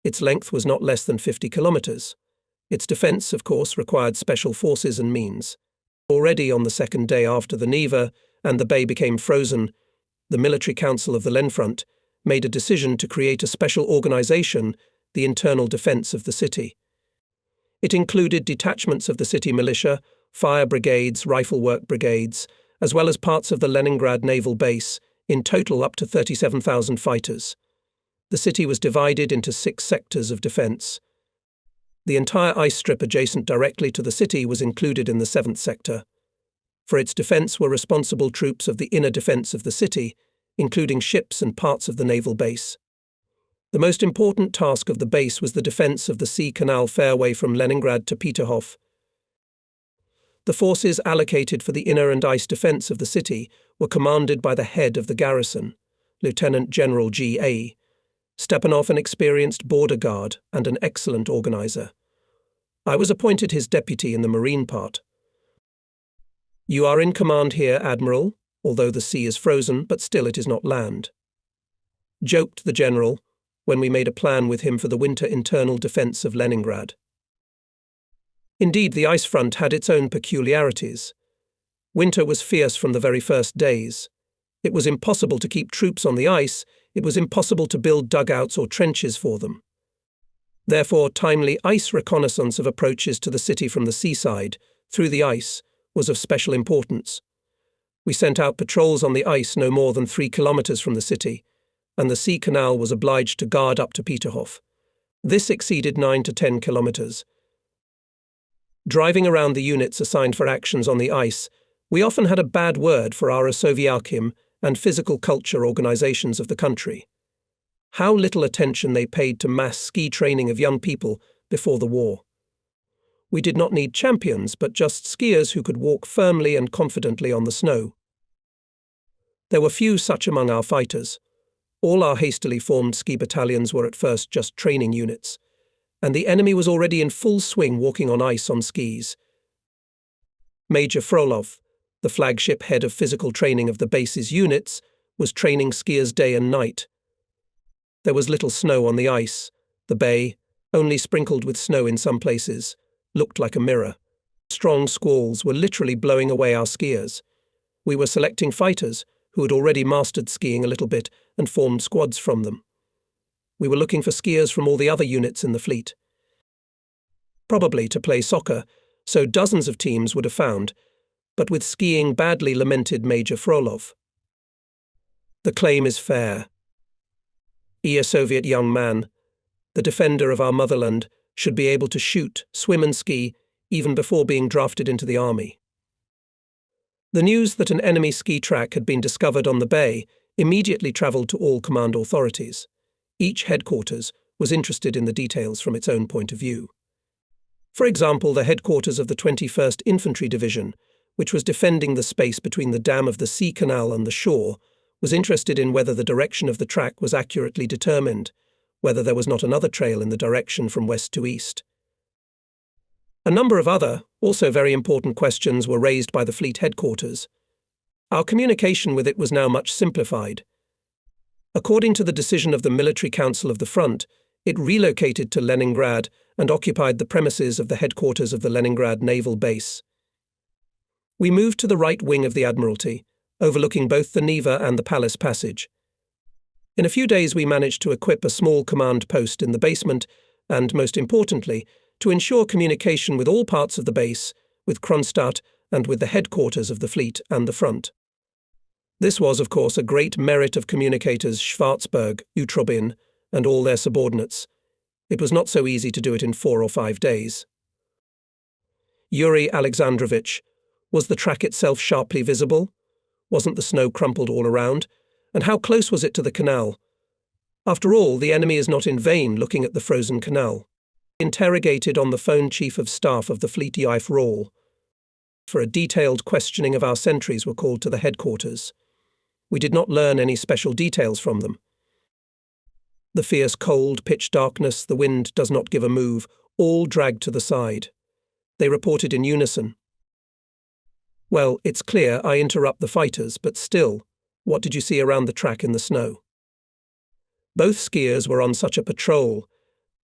Its length was not less than 50 kilometers. Its defense, of course, required special forces and means. Already on the second day after the Neva and the bay became frozen, the Military Council of the Lenfront made a decision to create a special organization, the internal defense of the city. It included detachments of the city militia, fire brigades, rifle work brigades, as well as parts of the Leningrad naval base, in total up to 37,000 fighters. The city was divided into 6 sectors of defense. The entire ice strip adjacent directly to the city was included in the 7th sector. For its defense were responsible troops of the inner defense of the city, including ships and parts of the naval base. The most important task of the base was the defense of the Sea Canal fairway from Leningrad to Peterhof. The forces allocated for the inner and ice defense of the city were commanded by the head of the garrison, Lieutenant General G.A. Stepanov, an experienced border guard and an excellent organizer. I was appointed his deputy in the marine part. "You are in command here, Admiral, although the sea is frozen, but still it is not land," joked the general when we made a plan with him for the winter internal defense of Leningrad. Indeed, the ice front had its own peculiarities. Winter was fierce from the very first days. It was impossible to keep troops on the ice. It was impossible to build dugouts or trenches for them. Therefore, timely ice reconnaissance of approaches to the city from the seaside, through the ice, was of special importance. We sent out patrols on the ice no more than 3 kilometers from the city, and the sea canal was obliged to guard up to Peterhof. This exceeded 9 to 10 kilometers. Driving around the units assigned for actions on the ice, we often had a bad word for our Osoviakim and physical culture organizations of the country. How little attention they paid to mass ski training of young people before the war. We did not need champions, but just skiers who could walk firmly and confidently on the snow. There were few such among our fighters. All our hastily formed ski battalions were at first just training units, and the enemy was already in full swing walking on ice on skis. Major Frolov, the flagship head of physical training of the base's units, was training skiers day and night. There was little snow on the ice. The bay, only sprinkled with snow in some places, looked like a mirror. Strong squalls were literally blowing away our skiers. We were selecting fighters who had already mastered skiing a little bit and formed squads from them. We were looking for skiers from all the other units in the fleet. Probably to play soccer, so dozens of teams would have found, but with skiing badly lamented Major Frolov. The claim is fair. A Soviet young man, the defender of our motherland, should be able to shoot, swim and ski even before being drafted into the army. The news that an enemy ski track had been discovered on the bay immediately travelled to all command authorities. Each headquarters was interested in the details from its own point of view. For example, the headquarters of the 21st Infantry Division, which was defending the space between the dam of the sea canal and the shore, was interested in whether the direction of the track was accurately determined, whether there was not another trail in the direction from west to east. A number of other, also very important questions were raised by the fleet headquarters. Our communication with it was now much simplified. According to the decision of the Military Council of the Front, it relocated to Leningrad and occupied the premises of the headquarters of the Leningrad naval base. We moved to the right wing of the Admiralty, overlooking both the Neva and the Palace Passage. In a few days we managed to equip a small command post in the basement and, most importantly, to ensure communication with all parts of the base, with Kronstadt and with the headquarters of the fleet and the front. This was, of course, a great merit of communicators Schwarzberg, Utrobin, and all their subordinates. It was not so easy to do it in 4 or 5 days. Yuri Alexandrovich, was the track itself sharply visible? Wasn't the snow crumpled all around? And how close was it to the canal? After all, the enemy is not in vain looking at the frozen canal. Interrogated on the phone Chief of Staff of the Fleet Yoif Rawl. For a detailed questioning of our sentries were called to the headquarters. We did not learn any special details from them. The fierce cold, pitch darkness, the wind does not give a move, all dragged to the side. They reported in unison. Well, it's clear I interrupt the fighters, but still, what did you see around the track in the snow? Both skiers were on such a patrol,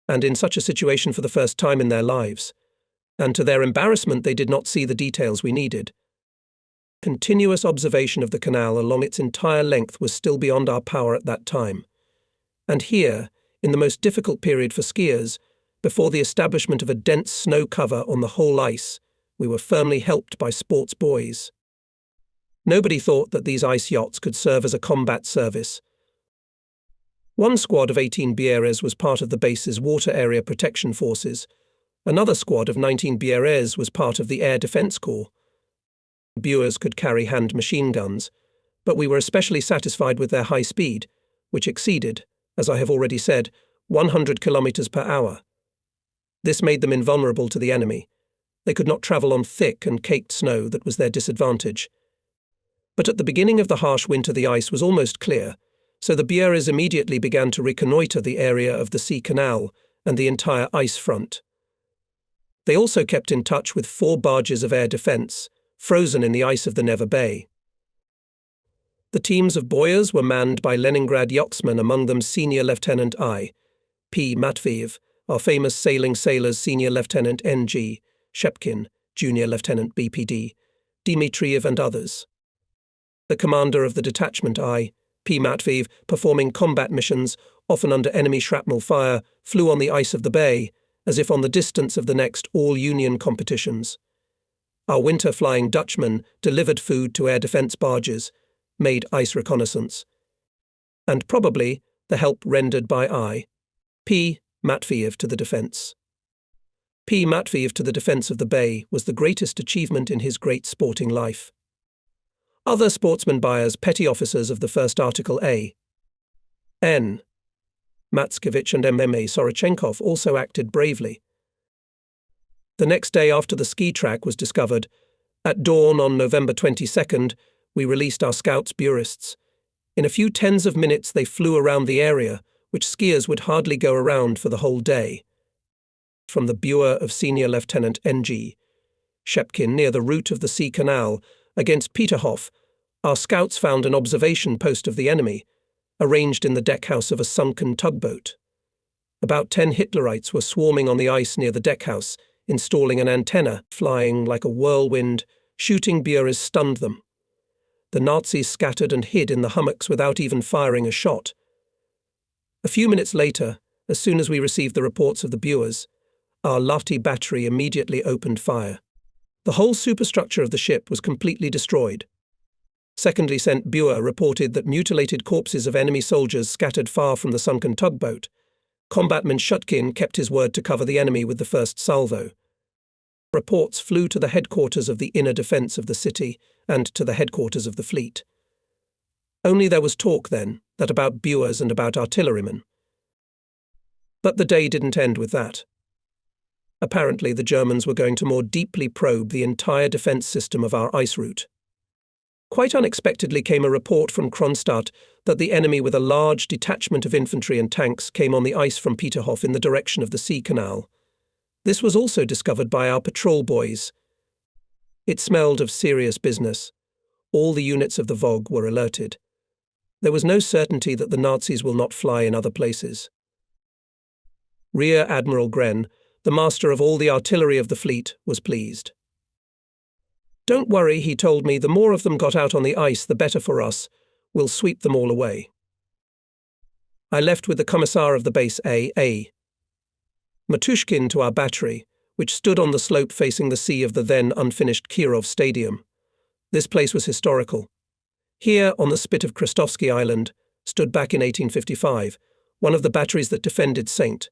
and in such a situation for the first time in their lives, and to their embarrassment they did not see the details we needed. Continuous observation of the canal along its entire length was still beyond our power at that time. And here, in the most difficult period for skiers, before the establishment of a dense snow cover on the whole ice, we were firmly helped by sports buoys. Nobody thought that these ice yachts could serve as a combat service. One squad of 18 Bieres was part of the base's water area protection forces. Another squad of 19 Bieres was part of the Air Defense Corps. Buoys could carry hand machine guns, but we were especially satisfied with their high speed, which exceeded, as I have already said, 100 kilometers per hour. This made them invulnerable to the enemy. They could not travel on thick and caked snow that was their disadvantage. But at the beginning of the harsh winter the ice was almost clear, so the Bieres immediately began to reconnoitre the area of the sea canal and the entire ice front. They also kept in touch with 4 barges of air defence, frozen in the ice of the Neva Bay. The teams of buoyers were manned by Leningrad yachtsmen, among them Senior Lieutenant I. P. Matviev, our famous sailing sailors Senior Lieutenant N.G. Shepkin, Junior Lieutenant BPD, Dmitriev and others. The commander of the detachment I. P. Matviev, performing combat missions, often under enemy shrapnel fire, flew on the ice of the bay, as if on the distance of the next all-Union competitions. Our winter-flying Dutchmen delivered food to air defence barges, made ice reconnaissance, and probably the help rendered by I. P. Matviev to the defence. P. Matviev to the defence of the bay was the greatest achievement in his great sporting life. Other sportsmen buyers, petty officers of the first Article A. N. Matskevich and MMA Sorochenkov also acted bravely. The next day after the ski track was discovered, at dawn on November 22nd, we released our scouts bureauists. In a few tens of minutes they flew around the area, which skiers would hardly go around for the whole day. From the buoy of Senior Lieutenant N.G. Shepkin near the route of the Sea Canal, against Peterhof, our scouts found an observation post of the enemy, arranged in the deckhouse of a sunken tugboat. About 10 Hitlerites were swarming on the ice near the deckhouse, installing an antenna, flying like a whirlwind. Shooting buoys stunned them. The Nazis scattered and hid in the hummocks without even firing a shot. A few minutes later, as soon as we received the reports of the buoys, our Lahti battery immediately opened fire. The whole superstructure of the ship was completely destroyed. Secondly sent buoy reported that mutilated corpses of enemy soldiers scattered far from the sunken tugboat. Combatman Shutkin kept his word to cover the enemy with the first salvo. Reports flew to the headquarters of the inner defence of the city and to the headquarters of the fleet. Only there was talk then, that about buoys and about artillerymen. But the day didn't end with that. Apparently the Germans were going to more deeply probe the entire defence system of our ice route. Quite unexpectedly came a report from Kronstadt that the enemy with a large detachment of infantry and tanks came on the ice from Peterhof in the direction of the Sea Canal. This was also discovered by our patrol boys. It smelled of serious business. All the units of the VOG were alerted. There was no certainty that the Nazis will not fly in other places. Rear Admiral Gren, the master of all the artillery of the fleet, was pleased. "Don't worry," he told me, "the more of them got out on the ice, the better for us. We'll sweep them all away." I left with the commissar of the base A. Matushkin to our battery, which stood on the slope facing the sea of the then unfinished Kirov Stadium. This place was historical. Here, on the spit of Krestovsky Island, stood back in 1855, one of the batteries that defended St.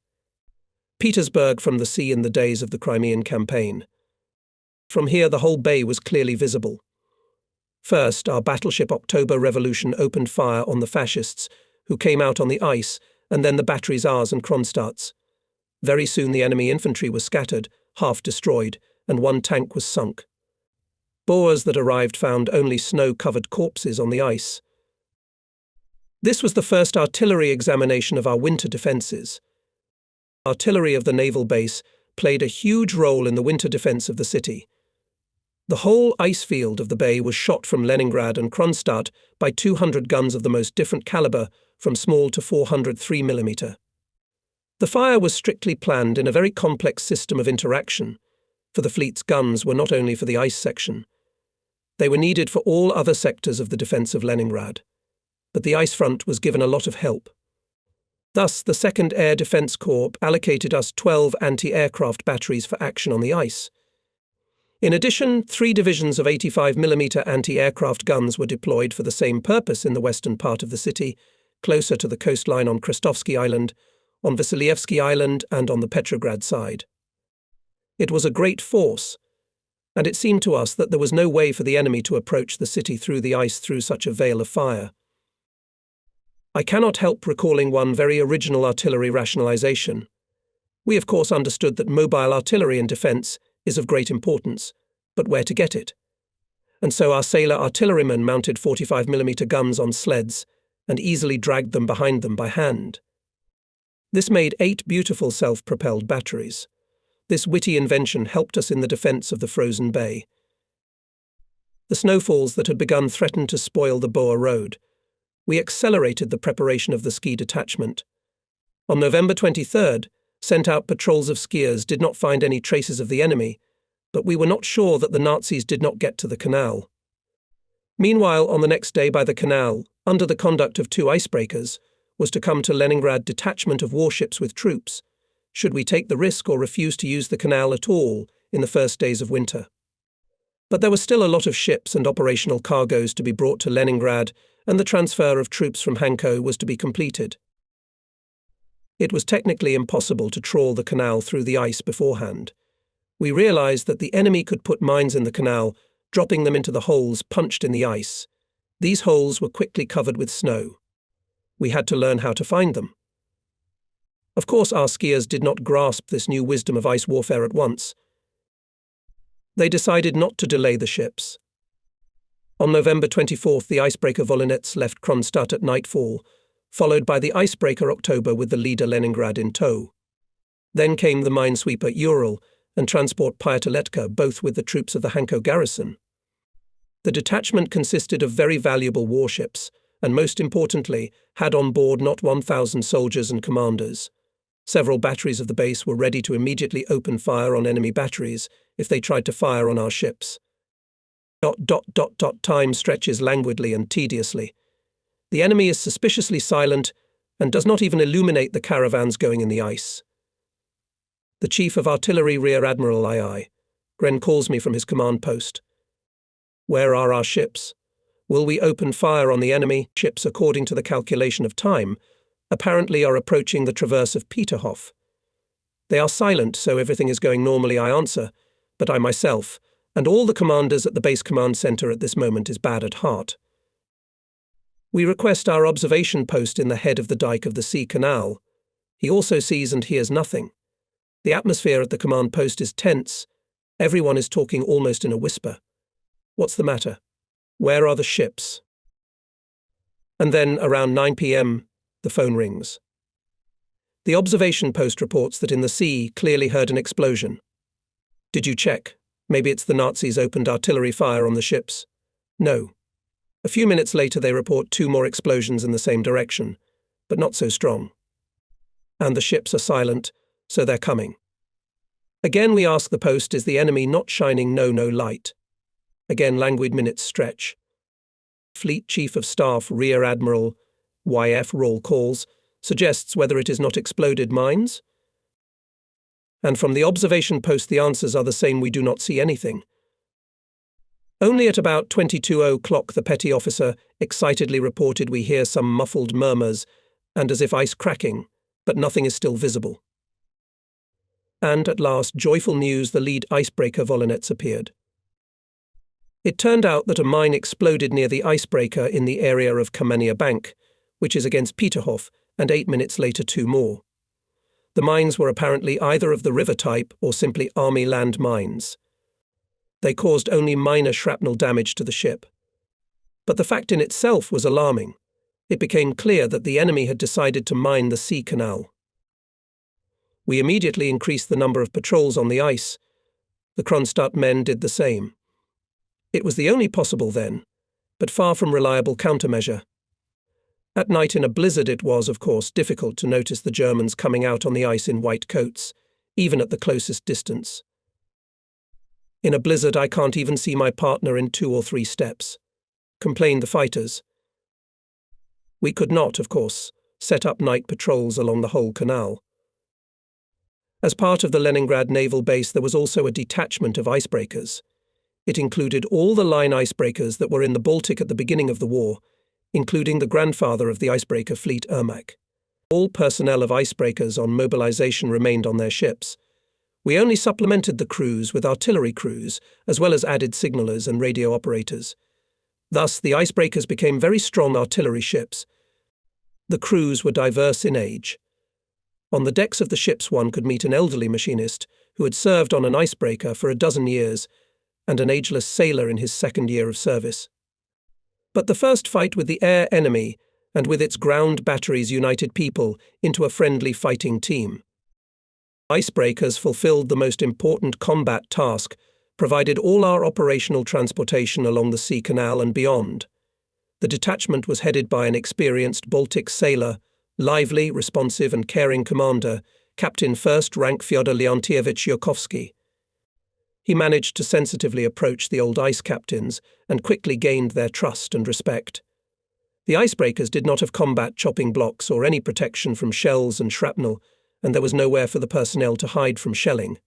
Petersburg from the sea in the days of the Crimean campaign. From here the whole bay was clearly visible. First, our battleship October Revolution opened fire on the fascists, who came out on the ice, and then the batteries ours and Kronstadt's. Very soon the enemy infantry was scattered, half destroyed, and one tank was sunk. Boers that arrived found only snow-covered corpses on the ice. This was the first artillery examination of our winter defences. Artillery of the naval base played a huge role in the winter defence of the city. The whole ice field of the bay was shot from Leningrad and Kronstadt by 200 guns of the most different calibre, from small to 400 3mm. The fire was strictly planned in a very complex system of interaction, for the fleet's guns were not only for the ice section. They were needed for all other sectors of the defence of Leningrad. But the ice front was given a lot of help. Thus, the 2nd Air Defence Corps allocated us 12 anti-aircraft batteries for action on the ice. In addition, 3 divisions of 85mm anti-aircraft guns were deployed for the same purpose in the western part of the city, closer to the coastline on Krestovsky Island, on Vasilyevsky Island and on the Petrograd side. It was a great force, and it seemed to us that there was no way for the enemy to approach the city through the ice through such a veil of fire. I cannot help recalling one very original artillery rationalization. We of course understood that mobile artillery in defence is of great importance, but where to get it? And so our sailor artillerymen mounted 45mm guns on sleds and easily dragged them behind them by hand. This made 8 beautiful self-propelled batteries. This witty invention helped us in the defence of the frozen bay. The snowfalls that had begun threatened to spoil the Boer road. We accelerated the preparation of the ski detachment. On November 23rd, sent-out patrols of skiers did not find any traces of the enemy, but we were not sure that the Nazis did not get to the canal. Meanwhile, on the next day by the canal, under the conduct of 2 icebreakers, was to come to Leningrad detachment of warships with troops. Should we take the risk or refuse to use the canal at all in the first days of winter? But there were still a lot of ships and operational cargoes to be brought to Leningrad, and the transfer of troops from Hanko was to be completed. It was technically impossible to trawl the canal through the ice beforehand. We realized that the enemy could put mines in the canal, dropping them into the holes punched in the ice. These holes were quickly covered with snow. We had to learn how to find them. Of course, our skiers did not grasp this new wisdom of ice warfare at once. They decided not to delay the ships. On November 24th, the icebreaker Volinets left Kronstadt at nightfall, followed by the icebreaker October with the leader Leningrad in tow. Then came the minesweeper Ural and transport Pyataletka, both with the troops of the Hanko garrison. The detachment consisted of very valuable warships, and most importantly, had on board not 1,000 soldiers and commanders. Several batteries of the base were ready to immediately open fire on enemy batteries if they tried to fire on our ships. Time stretches languidly and tediously. The enemy is suspiciously silent and does not even illuminate the caravans going in the ice. The Chief of Artillery, Rear Admiral II. Gren calls me from his command post. Where are our ships? Will we open fire on the enemy? Ships, according to the calculation of time, apparently are approaching the traverse of Peterhof. They are silent, so everything is going normally, I answer, but I myself, and all the commanders at the base command center at this moment, is bad at heart. We request our observation post in the head of the dike of the sea canal. He also sees and hears nothing. The atmosphere at the command post is tense. Everyone is talking almost in a whisper. What's the matter? Where are the ships? And then, around 9 p.m., the phone rings. The observation post reports that in the sea clearly heard an explosion. Did you check? Maybe it's the Nazis opened artillery fire on the ships. No. A few minutes later they report 2 more explosions in the same direction, but not so strong. And the ships are silent, so they're coming. Again we ask the post, is the enemy not shining no light? Again languid minutes stretch. Fleet Chief of Staff Rear Admiral YF roll calls, suggests whether it is not exploded mines? And from the observation post the answers are the same, we do not see anything. Only at about 22 o'clock the petty officer excitedly reported we hear some muffled murmurs and as if ice cracking, but nothing is still visible. And at last, joyful news, the lead icebreaker Volinets appeared. It turned out that a mine exploded near the icebreaker in the area of Kamenia Bank, which is against Peterhof, and 8 minutes later 2 more. The mines were apparently either of the river type or simply army land mines. They caused only minor shrapnel damage to the ship. But the fact in itself was alarming. It became clear that the enemy had decided to mine the sea canal. We immediately increased the number of patrols on the ice. The Kronstadt men did the same. It was the only possible then, but far from reliable countermeasure. At night in a blizzard it was, of course, difficult to notice the Germans coming out on the ice in white coats, even at the closest distance. In a blizzard I can't even see my partner in 2 or 3 steps, complained the fighters. We could not, of course, set up night patrols along the whole canal. As part of the Leningrad naval base there was also a detachment of icebreakers. It included all the line icebreakers that were in the Baltic at the beginning of the war, including the grandfather of the icebreaker fleet Ermak. All personnel of icebreakers on mobilization remained on their ships. We only supplemented the crews with artillery crews, as well as added signalers and radio operators. Thus, the icebreakers became very strong artillery ships. The crews were diverse in age. On the decks of the ships one could meet an elderly machinist who had served on an icebreaker for a dozen years, and an ageless sailor in his 2nd year of service. But the first fight with the air enemy, and with its ground batteries, united people into a friendly fighting team. Icebreakers fulfilled the most important combat task provided all our operational transportation along the sea canal and beyond. The detachment was headed by an experienced Baltic sailor, lively, responsive and caring commander, Captain First Rank Fyodor Leontievich Yukovsky. He managed to sensitively approach the old ice captains and quickly gained their trust and respect. The icebreakers did not have combat chopping blocks or any protection from shells and shrapnel, and there was nowhere for the personnel to hide from shelling.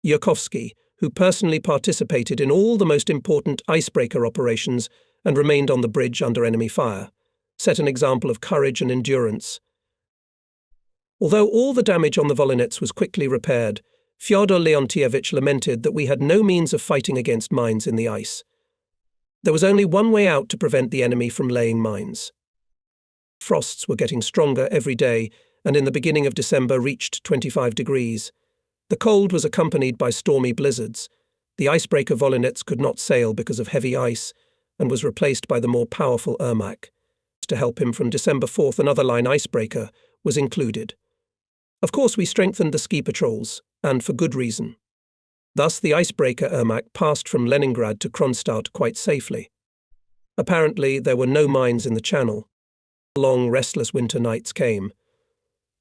Yukovsky, who personally participated in all the most important icebreaker operations and remained on the bridge under enemy fire, set an example of courage and endurance. Although all the damage on the Volinets was quickly repaired, Fyodor Leontievich lamented that we had no means of fighting against mines in the ice. There was only one way out to prevent the enemy from laying mines. Frosts were getting stronger every day, and in the beginning of December reached 25 degrees. The cold was accompanied by stormy blizzards. The icebreaker Volinets could not sail because of heavy ice, and was replaced by the more powerful Ermak. To help him from December 4th, another line icebreaker was included. Of course, we strengthened the ski patrols, and for good reason. Thus, the icebreaker Ermak passed from Leningrad to Kronstadt quite safely. Apparently, there were no mines in the channel. Long, restless winter nights came.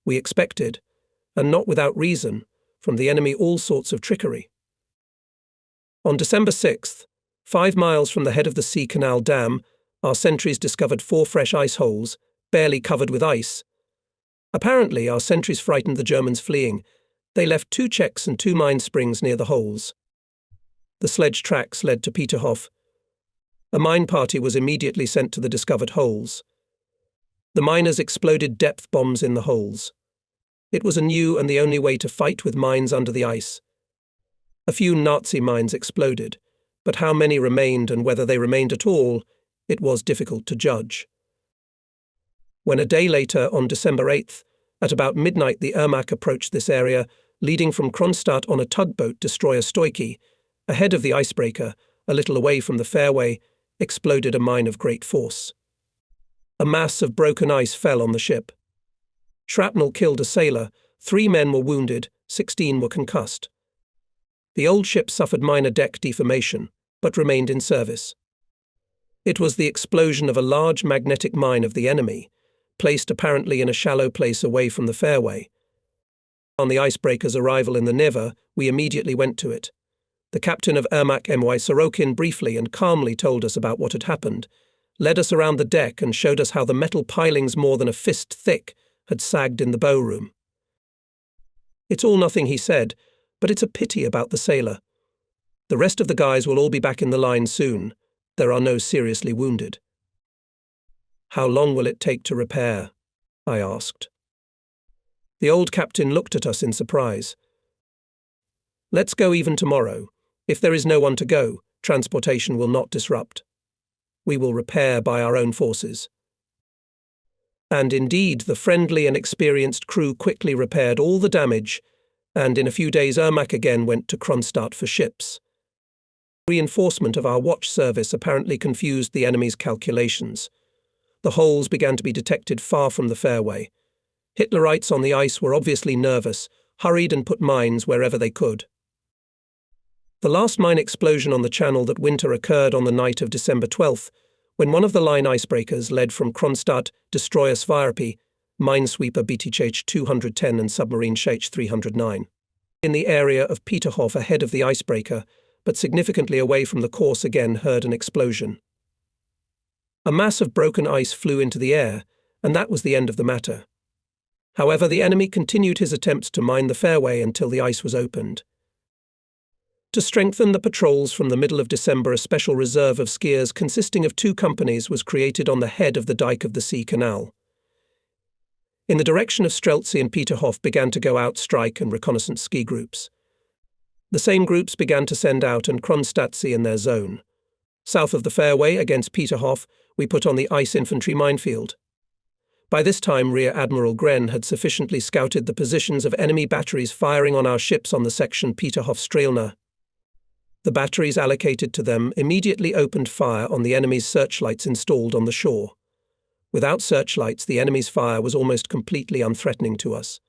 We expected, and not without reason, from the enemy all sorts of trickery. On December 6th, 5 miles from the head of the Sea Canal Dam, our sentries discovered 4 fresh ice holes, barely covered with ice. Apparently, our sentries frightened the Germans fleeing. They left 2 Czechs and 2 mine springs near the holes. The sledge tracks led to Peterhof. A mine party was immediately sent to the discovered holes. The miners exploded depth bombs in the holes. It was a new and the only way to fight with mines under the ice. A few Nazi mines exploded, but how many remained and whether they remained at all, it was difficult to judge. When a day later, on December 8th, at about midnight the Ermak approached this area, leading from Kronstadt on a tugboat destroyer Stoichi, ahead of the icebreaker, a little away from the fairway, exploded a mine of great force. A mass of broken ice fell on the ship. Shrapnel killed a sailor, 3 men were wounded, 16 were concussed. The old ship suffered minor deck deformation, but remained in service. It was the explosion of a large magnetic mine of the enemy, placed apparently in a shallow place away from the fairway. On the icebreaker's arrival in the Neva, we immediately went to it. The captain of Ermak M.Y. Sorokin briefly and calmly told us about what had happened, led us around the deck and showed us how the metal pilings more than a fist thick had sagged in the bow room. It's all nothing, he said, but it's a pity about the sailor. The rest of the guys will all be back in the line soon. There are no seriously wounded. How long will it take to repair? I asked. The old captain looked at us in surprise. Let's go even tomorrow. If there is no one to go, transportation will not disrupt. We will repair by our own forces. And indeed, the friendly and experienced crew quickly repaired all the damage, and in a few days Ermak again went to Kronstadt for ships. Reinforcement of our watch service apparently confused the enemy's calculations. The holes began to be detected far from the fairway. Hitlerites on the ice were obviously nervous, hurried and put mines wherever they could. The last mine explosion on the channel that winter occurred on the night of December 12th, when one of the line icebreakers led from Kronstadt, destroyer Svarpi, minesweeper BTCH 210 and submarine Shech 309. In the area of Peterhof ahead of the icebreaker, but significantly away from the course again heard an explosion. A mass of broken ice flew into the air, and that was the end of the matter. However, the enemy continued his attempts to mine the fairway until the ice was opened. To strengthen the patrols from the middle of December, a special reserve of skiers consisting of 2 companies was created on the head of the dike of the Sea Canal. In the direction of Streltsy and Peterhof began to go out strike and reconnaissance ski groups. The same groups began to send out and Kronstadtsee in their zone. South of the fairway, against Peterhof, we put on the ice infantry minefield. By this time, Rear Admiral Gren had sufficiently scouted the positions of enemy batteries firing on our ships on the section Peterhof-Strelna. The batteries allocated to them immediately opened fire on the enemy's searchlights installed on the shore. Without searchlights, the enemy's fire was almost completely unthreatening to us.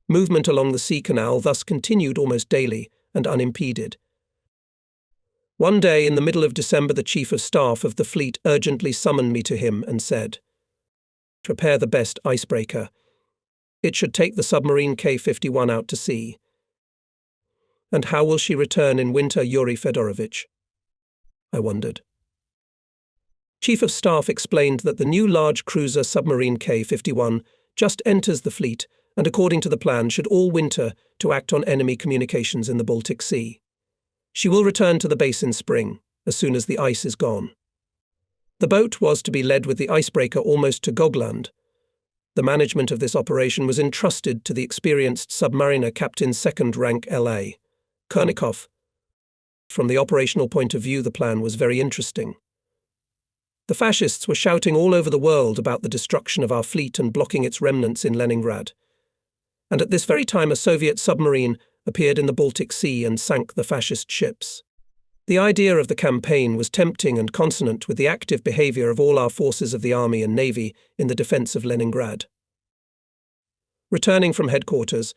Movement along the Sea Canal thus continued almost daily and unimpeded. One day in the middle of December, the Chief of Staff of the fleet urgently summoned me to him and said, "Prepare the best icebreaker. It should take the submarine K-51 out to sea." "And how will she return in winter, Yuri Fedorovich?" I wondered. Chief of Staff explained that the new large cruiser submarine K-51 just enters the fleet and, according to the plan, should all winter to act on enemy communications in the Baltic Sea. She will return to the base in spring, as soon as the ice is gone. The boat was to be led with the icebreaker almost to Gogland. The management of this operation was entrusted to the experienced submariner Captain Second Rank L.A. Kernikov. From the operational point of view, the plan was very interesting. The fascists were shouting all over the world about the destruction of our fleet and blocking its remnants in Leningrad. And at this very time, a Soviet submarine appeared in the Baltic Sea and sank the fascist ships. The idea of the campaign was tempting and consonant with the active behavior of all our forces of the Army and Navy in the defense of Leningrad. Returning from headquarters,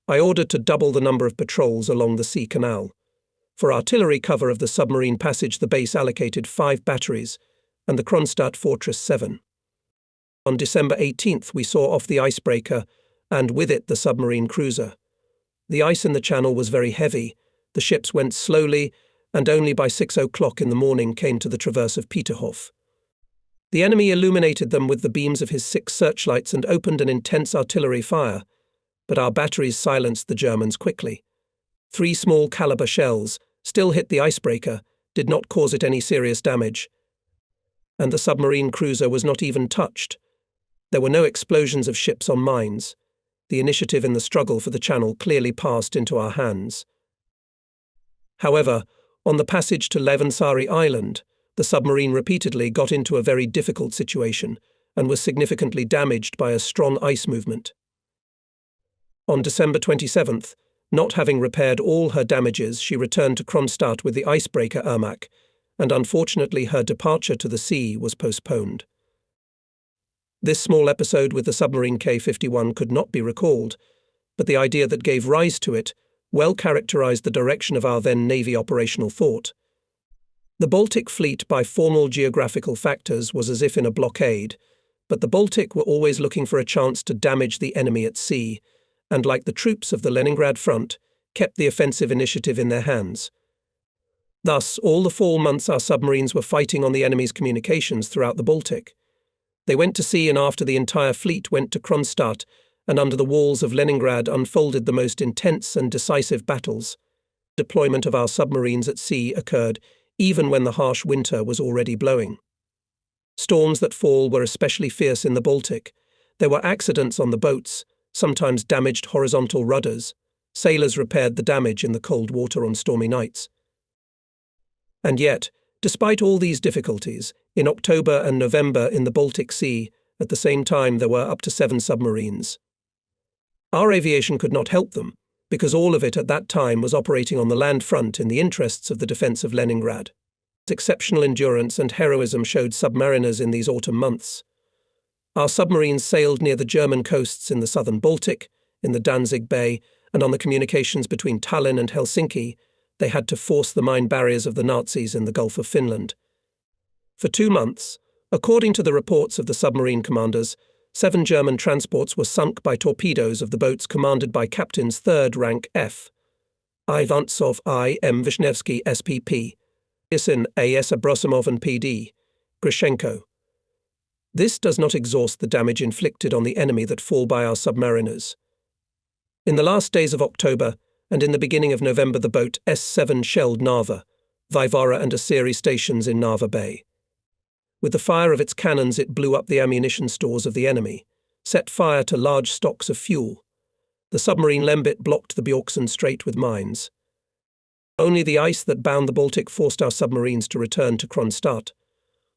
I ordered to double the number of patrols along the sea canal. For artillery cover of the submarine passage, the base allocated 5 batteries, and the Kronstadt Fortress 7. On December 18th, we saw off the icebreaker, and with it the submarine cruiser. The ice in the channel was very heavy, the ships went slowly, and only by 6 o'clock in the morning came to the traverse of Peterhof. The enemy illuminated them with the beams of his 6 searchlights and opened an intense artillery fire, but our batteries silenced the Germans quickly. 3 small caliber shells still hit the icebreaker, did not cause it any serious damage, and the submarine cruiser was not even touched. There were no explosions of ships on mines. The initiative in the struggle for the channel clearly passed into our hands. However, on the passage to Levansari Island, the submarine repeatedly got into a very difficult situation and was significantly damaged by a strong ice movement. On December 27th, not having repaired all her damages, she returned to Kronstadt with the icebreaker Ermak, and unfortunately her departure to the sea was postponed. This small episode with the submarine K-51 could not be recalled, but the idea that gave rise to it well characterized the direction of our then Navy operational thought. The Baltic fleet, by formal geographical factors, was as if in a blockade, but the Baltic were always looking for a chance to damage the enemy at sea, and like the troops of the Leningrad front, kept the offensive initiative in their hands. Thus, all the fall months our submarines were fighting on the enemy's communications throughout the Baltic. They went to sea, and after the entire fleet went to Kronstadt, and under the walls of Leningrad unfolded the most intense and decisive battles. Deployment of our submarines at sea occurred even when the harsh winter was already blowing. Storms that fall were especially fierce in the Baltic. There were accidents on the boats, sometimes damaged horizontal rudders. Sailors repaired the damage in the cold water on stormy nights. And yet, despite all these difficulties, in October and November in the Baltic Sea, at the same time there were up to 7 submarines. Our aviation could not help them, because all of it at that time was operating on the land front in the interests of the defense of Leningrad. Exceptional endurance and heroism showed submariners in these autumn months. Our submarines sailed near the German coasts in the southern Baltic, in the Danzig Bay, and on the communications between Tallinn and Helsinki. They had to force the mine barriers of the Nazis in the Gulf of Finland. For 2 months, according to the reports of the submarine commanders, 7 German transports were sunk by torpedoes of the boats commanded by Captains 3rd Rank F. Ivantsov I. M. Vishnevsky SPP, Isin A.S. Abrosimov and P.D. Grishenko. This does not exhaust the damage inflicted on the enemy that fall by our submariners. In the last days of October and in the beginning of November, the boat S7 shelled Narva, Vivara and Asiri stations in Narva Bay. With the fire of its cannons, it blew up the ammunition stores of the enemy, set fire to large stocks of fuel. The submarine Lembit blocked the Bjorkson Strait with mines. Only the ice that bound the Baltic forced our submarines to return to Kronstadt.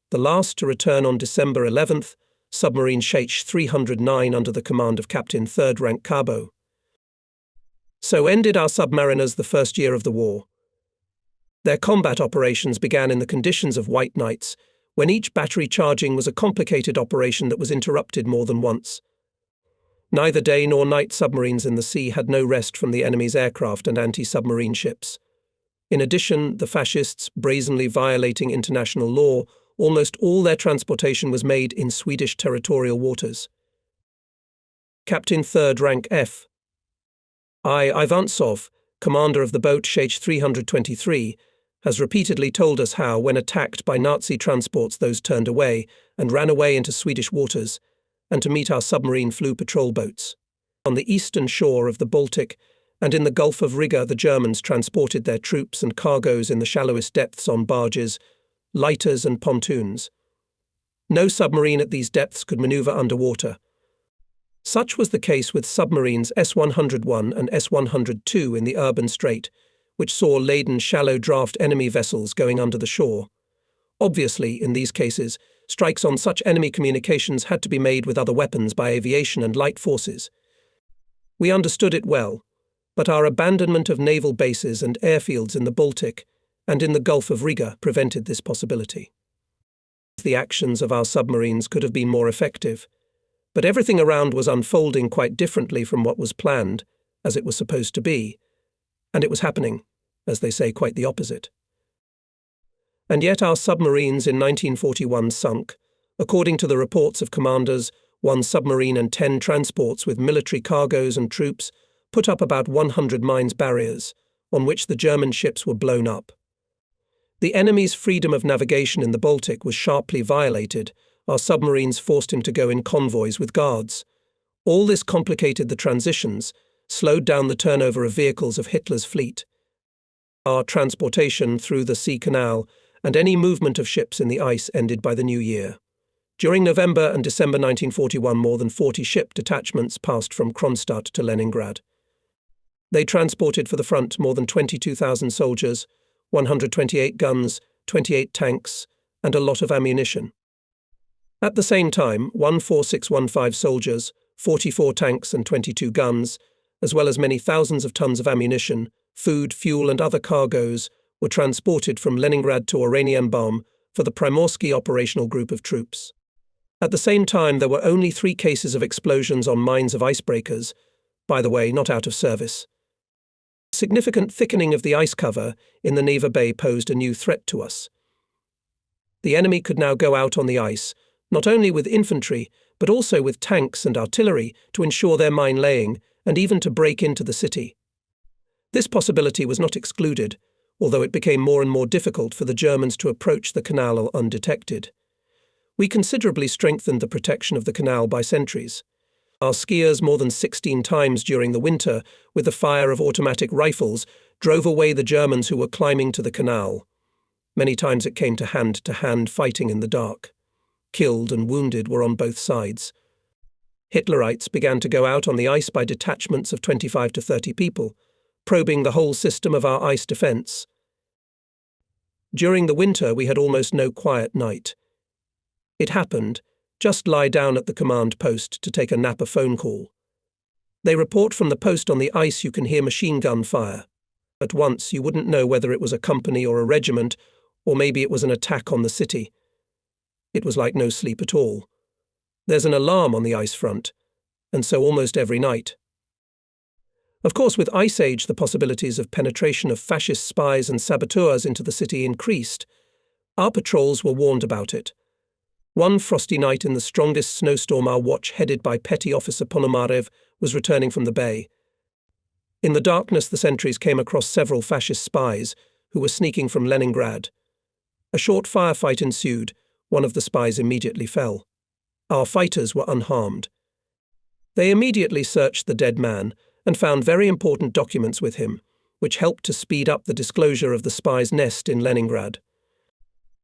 The last to return on December 11th, submarine Sheikh 309 under the command of Captain 3rd Rank Cabo. So ended our submariners the first year of the war. Their combat operations began in the conditions of white nights, when each battery charging was a complicated operation that was interrupted more than once. Neither day nor night submarines in the sea had no rest from the enemy's aircraft and anti-submarine ships. In addition, the fascists, brazenly violating international law, almost all their transportation was made in Swedish territorial waters. Captain 3rd Rank F. I. Ivantsov, commander of the boat Shech 323, has repeatedly told us how, when attacked by Nazi transports, those turned away and ran away into Swedish waters, and to meet our submarine flew patrol boats. On the eastern shore of the Baltic and in the Gulf of Riga, the Germans transported their troops and cargoes in the shallowest depths on barges, lighters and pontoons. No submarine at these depths could maneuver underwater. Such was the case with submarines S-101 and S-102 in the Urban Strait, which saw laden shallow draft enemy vessels going under the shore. Obviously, in these cases, strikes on such enemy communications had to be made with other weapons by aviation and light forces. We understood it well, but our abandonment of naval bases and airfields in the Baltic and in the Gulf of Riga prevented this possibility. The actions of our submarines could have been more effective, but everything around was unfolding quite differently from what was planned, as it was supposed to be, and it was happening, as they say, quite the opposite. And yet our submarines in 1941 sunk, according to the reports of commanders, 1 submarine and 10 transports with military cargoes and troops put up about 100 mines barriers, on which the German ships were blown up. The enemy's freedom of navigation in the Baltic was sharply violated. Our submarines forced him to go in convoys with guards. All this complicated the transitions, slowed down the turnover of vehicles of Hitler's fleet. Our transportation through the Sea Canal and any movement of ships in the ice ended by the new year. During November and December 1941, more than 40 ship detachments passed from Kronstadt to Leningrad. They transported for the front more than 22,000 soldiers, 128 guns, 28 tanks, and a lot of ammunition. At the same time, 14615 soldiers, 44 tanks and 22 guns, as well as many thousands of tons of ammunition, food, fuel and other cargoes, were transported from Leningrad to Oranienbaum for the Primorsky operational group of troops. At the same time, there were only 3 cases of explosions on mines of icebreakers, by the way, not out of service. Significant thickening of the ice cover in the Neva Bay posed a new threat to us. The enemy could now go out on the ice, not only with infantry, but also with tanks and artillery to ensure their mine-laying and even to break into the city. This possibility was not excluded, although it became more and more difficult for the Germans to approach the canal undetected. We considerably strengthened the protection of the canal by sentries. Our skiers more than 16 times during the winter, with the fire of automatic rifles, drove away the Germans who were climbing to the canal. Many times it came to hand fighting in the dark. Killed and wounded were on both sides. Hitlerites began to go out on the ice by detachments of 25 to 30 people, probing the whole system of our ice defense. During the winter we had almost no quiet night. It happened, just lie down at the command post to take a Napa phone call. They report from the post on the ice you can hear machine gun fire. At once you wouldn't know whether it was a company or a regiment, or maybe it was an attack on the city. It was like no sleep at all. There's an alarm on the ice front, and so almost every night. Of course, with Ice Age, the possibilities of penetration of fascist spies and saboteurs into the city increased. Our patrols were warned about it. One frosty night in the strongest snowstorm, our watch, headed by Petty Officer Ponomarev, was returning from the bay. In the darkness, the sentries came across several fascist spies who were sneaking from Leningrad. A short firefight ensued. One of the spies immediately fell. Our fighters were unharmed. They immediately searched the dead man and found very important documents with him, which helped to speed up the disclosure of the spy's nest in Leningrad.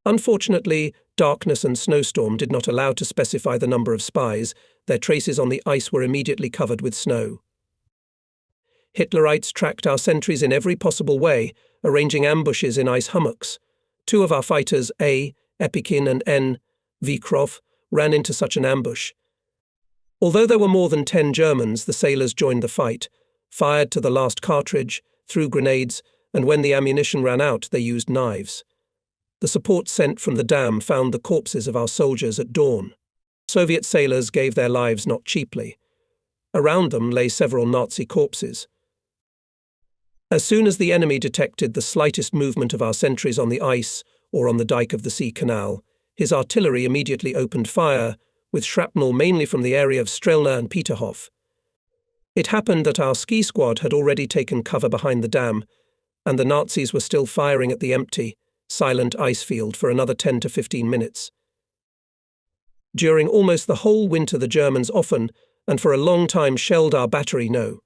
Unfortunately, darkness and snowstorm did not allow to specify the number of spies. Their traces on the ice were immediately covered with snow. Hitlerites tracked our sentries in every possible way, arranging ambushes in ice hummocks. 2 of our fighters, A. Epikin and N. Vikrov, ran into such an ambush. Although there were more than 10 Germans, the sailors joined the fight, fired to the last cartridge, threw grenades, and when the ammunition ran out, they used knives. The support sent from the dam found the corpses of our soldiers at dawn. Soviet sailors gave their lives not cheaply. Around them lay several Nazi corpses. As soon as the enemy detected the slightest movement of our sentries on the ice or on the dike of the sea canal, his artillery immediately opened fire, with shrapnel mainly from the area of Strelna and Peterhof. It happened that our ski squad had already taken cover behind the dam, and the Nazis were still firing at the empty, silent ice field for another 10 to 15 minutes. During almost the whole winter the Germans often, and for a long time, shelled our battery No.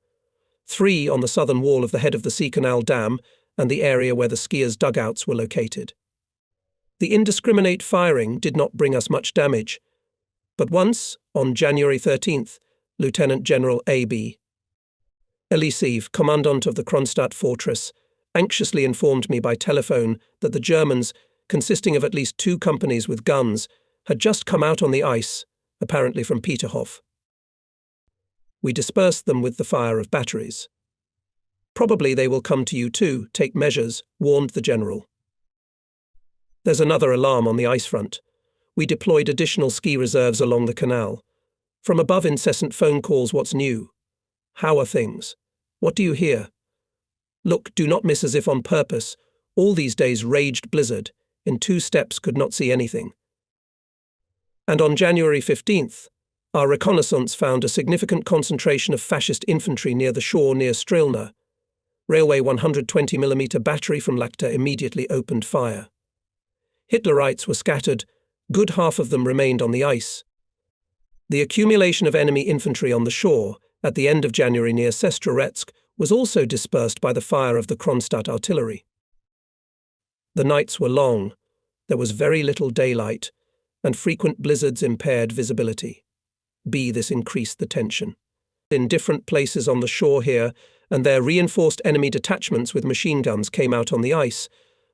3 on the southern wall of the head of the Sea Canal Dam and the area where the skiers' dugouts were located. The indiscriminate firing did not bring us much damage, but once, on January 13th, Lieutenant General A.B. Elisiv, commandant of the Kronstadt fortress, anxiously informed me by telephone that the Germans, consisting of at least 2 companies with guns, had just come out on the ice, apparently from Peterhof. We dispersed them with the fire of batteries. Probably they will come to you too, take measures, warned the general. There's another alarm on the ice front. We deployed additional ski reserves along the canal. From above, incessant phone calls, what's new? How are things? What do you hear? Look, do not miss as if on purpose. All these days raged blizzard. In 2 steps could not see anything. And on January 15th, our reconnaissance found a significant concentration of fascist infantry near the shore near Strelna. Railway 120mm battery from Lachta immediately opened fire. Hitlerites were scattered, good half of them remained on the ice. The accumulation of enemy infantry on the shore, at the end of January near Sestroretsk, was also dispersed by the fire of the Kronstadt artillery. The nights were long, there was very little daylight, and frequent blizzards impaired visibility. This increased the tension. In different places on the shore here and there, reinforced enemy detachments with machine guns came out on the ice,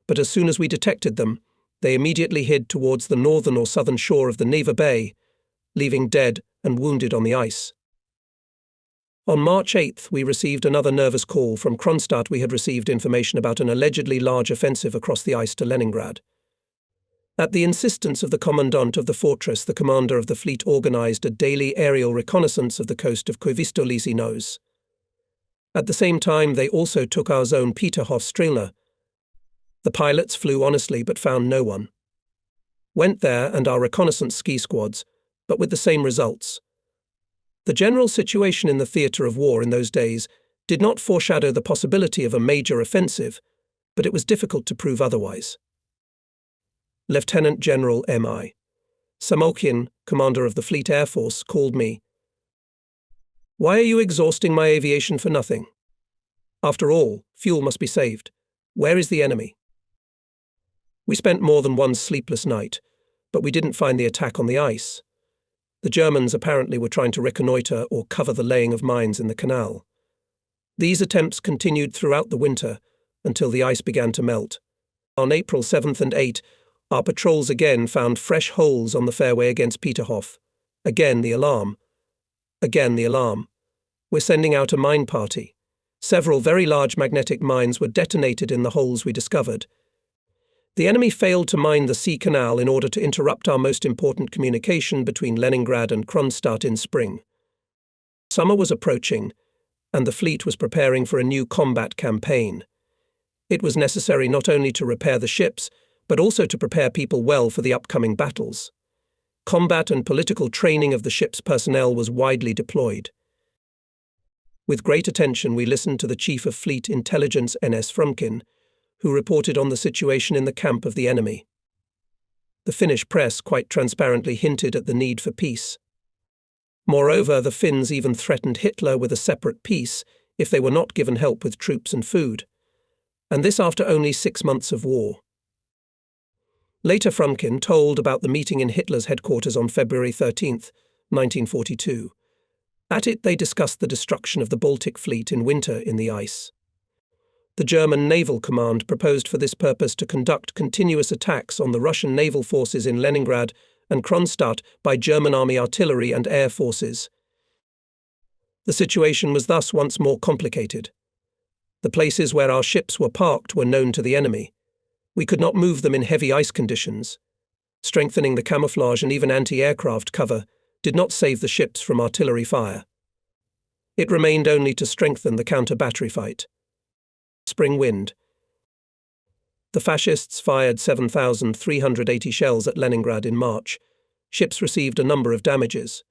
but as soon as we detected them, they immediately hid towards the northern or southern shore of the Neva Bay, leaving dead and wounded on the ice. On March 8th, we received another nervous call from Kronstadt. We had received information about an allegedly large offensive across the ice to Leningrad. At the insistence of the commandant of the fortress, the commander of the fleet organized a daily aerial reconnaissance of the coast of Koivistolizy Nose. At the same time, they also took our zone Peterhof-Strelna. The pilots flew honestly but found no one. Went there and our reconnaissance ski squads, but with the same results. The general situation in the theatre of war in those days did not foreshadow the possibility of a major offensive, but it was difficult to prove otherwise. Lieutenant General M.I. Samokhin, commander of the Fleet Air Force, called me. Why are you exhausting my aviation for nothing? After all, fuel must be saved. Where is the enemy? We spent more than one sleepless night, but we didn't find the attack on the ice. The Germans apparently were trying to reconnoitre or cover the laying of mines in the canal. These attempts continued throughout the winter until the ice began to melt. On April 7th and 8th, our patrols again found fresh holes on the fairway against Peterhof. Again the alarm. Again the alarm. We're sending out a mine party. Several very large magnetic mines were detonated in the holes we discovered. The enemy failed to mine the sea canal in order to interrupt our most important communication between Leningrad and Kronstadt in spring. Summer was approaching, and the fleet was preparing for a new combat campaign. It was necessary not only to repair the ships, but also to prepare people well for the upcoming battles. Combat and political training of the ship's personnel was widely deployed. With great attention we listened to the Chief of Fleet Intelligence N.S. Frumkin, who reported on the situation in the camp of the enemy. The Finnish press quite transparently hinted at the need for peace. Moreover, the Finns even threatened Hitler with a separate peace if they were not given help with troops and food, and this after only 6 months of war. Later Frumkin told about the meeting in Hitler's headquarters on February 13th, 1942. At it they discussed the destruction of the Baltic fleet in winter in the ice. The German Naval Command proposed for this purpose to conduct continuous attacks on the Russian naval forces in Leningrad and Kronstadt by German army artillery and air forces. The situation was thus once more complicated. The places where our ships were parked were known to the enemy. We could not move them in heavy ice conditions. Strengthening the camouflage and even anti-aircraft cover did not save the ships from artillery fire. It remained only to strengthen the counter-battery fight. spring wind. The fascists fired 7,380 shells at Leningrad in March. Ships received a number of damages.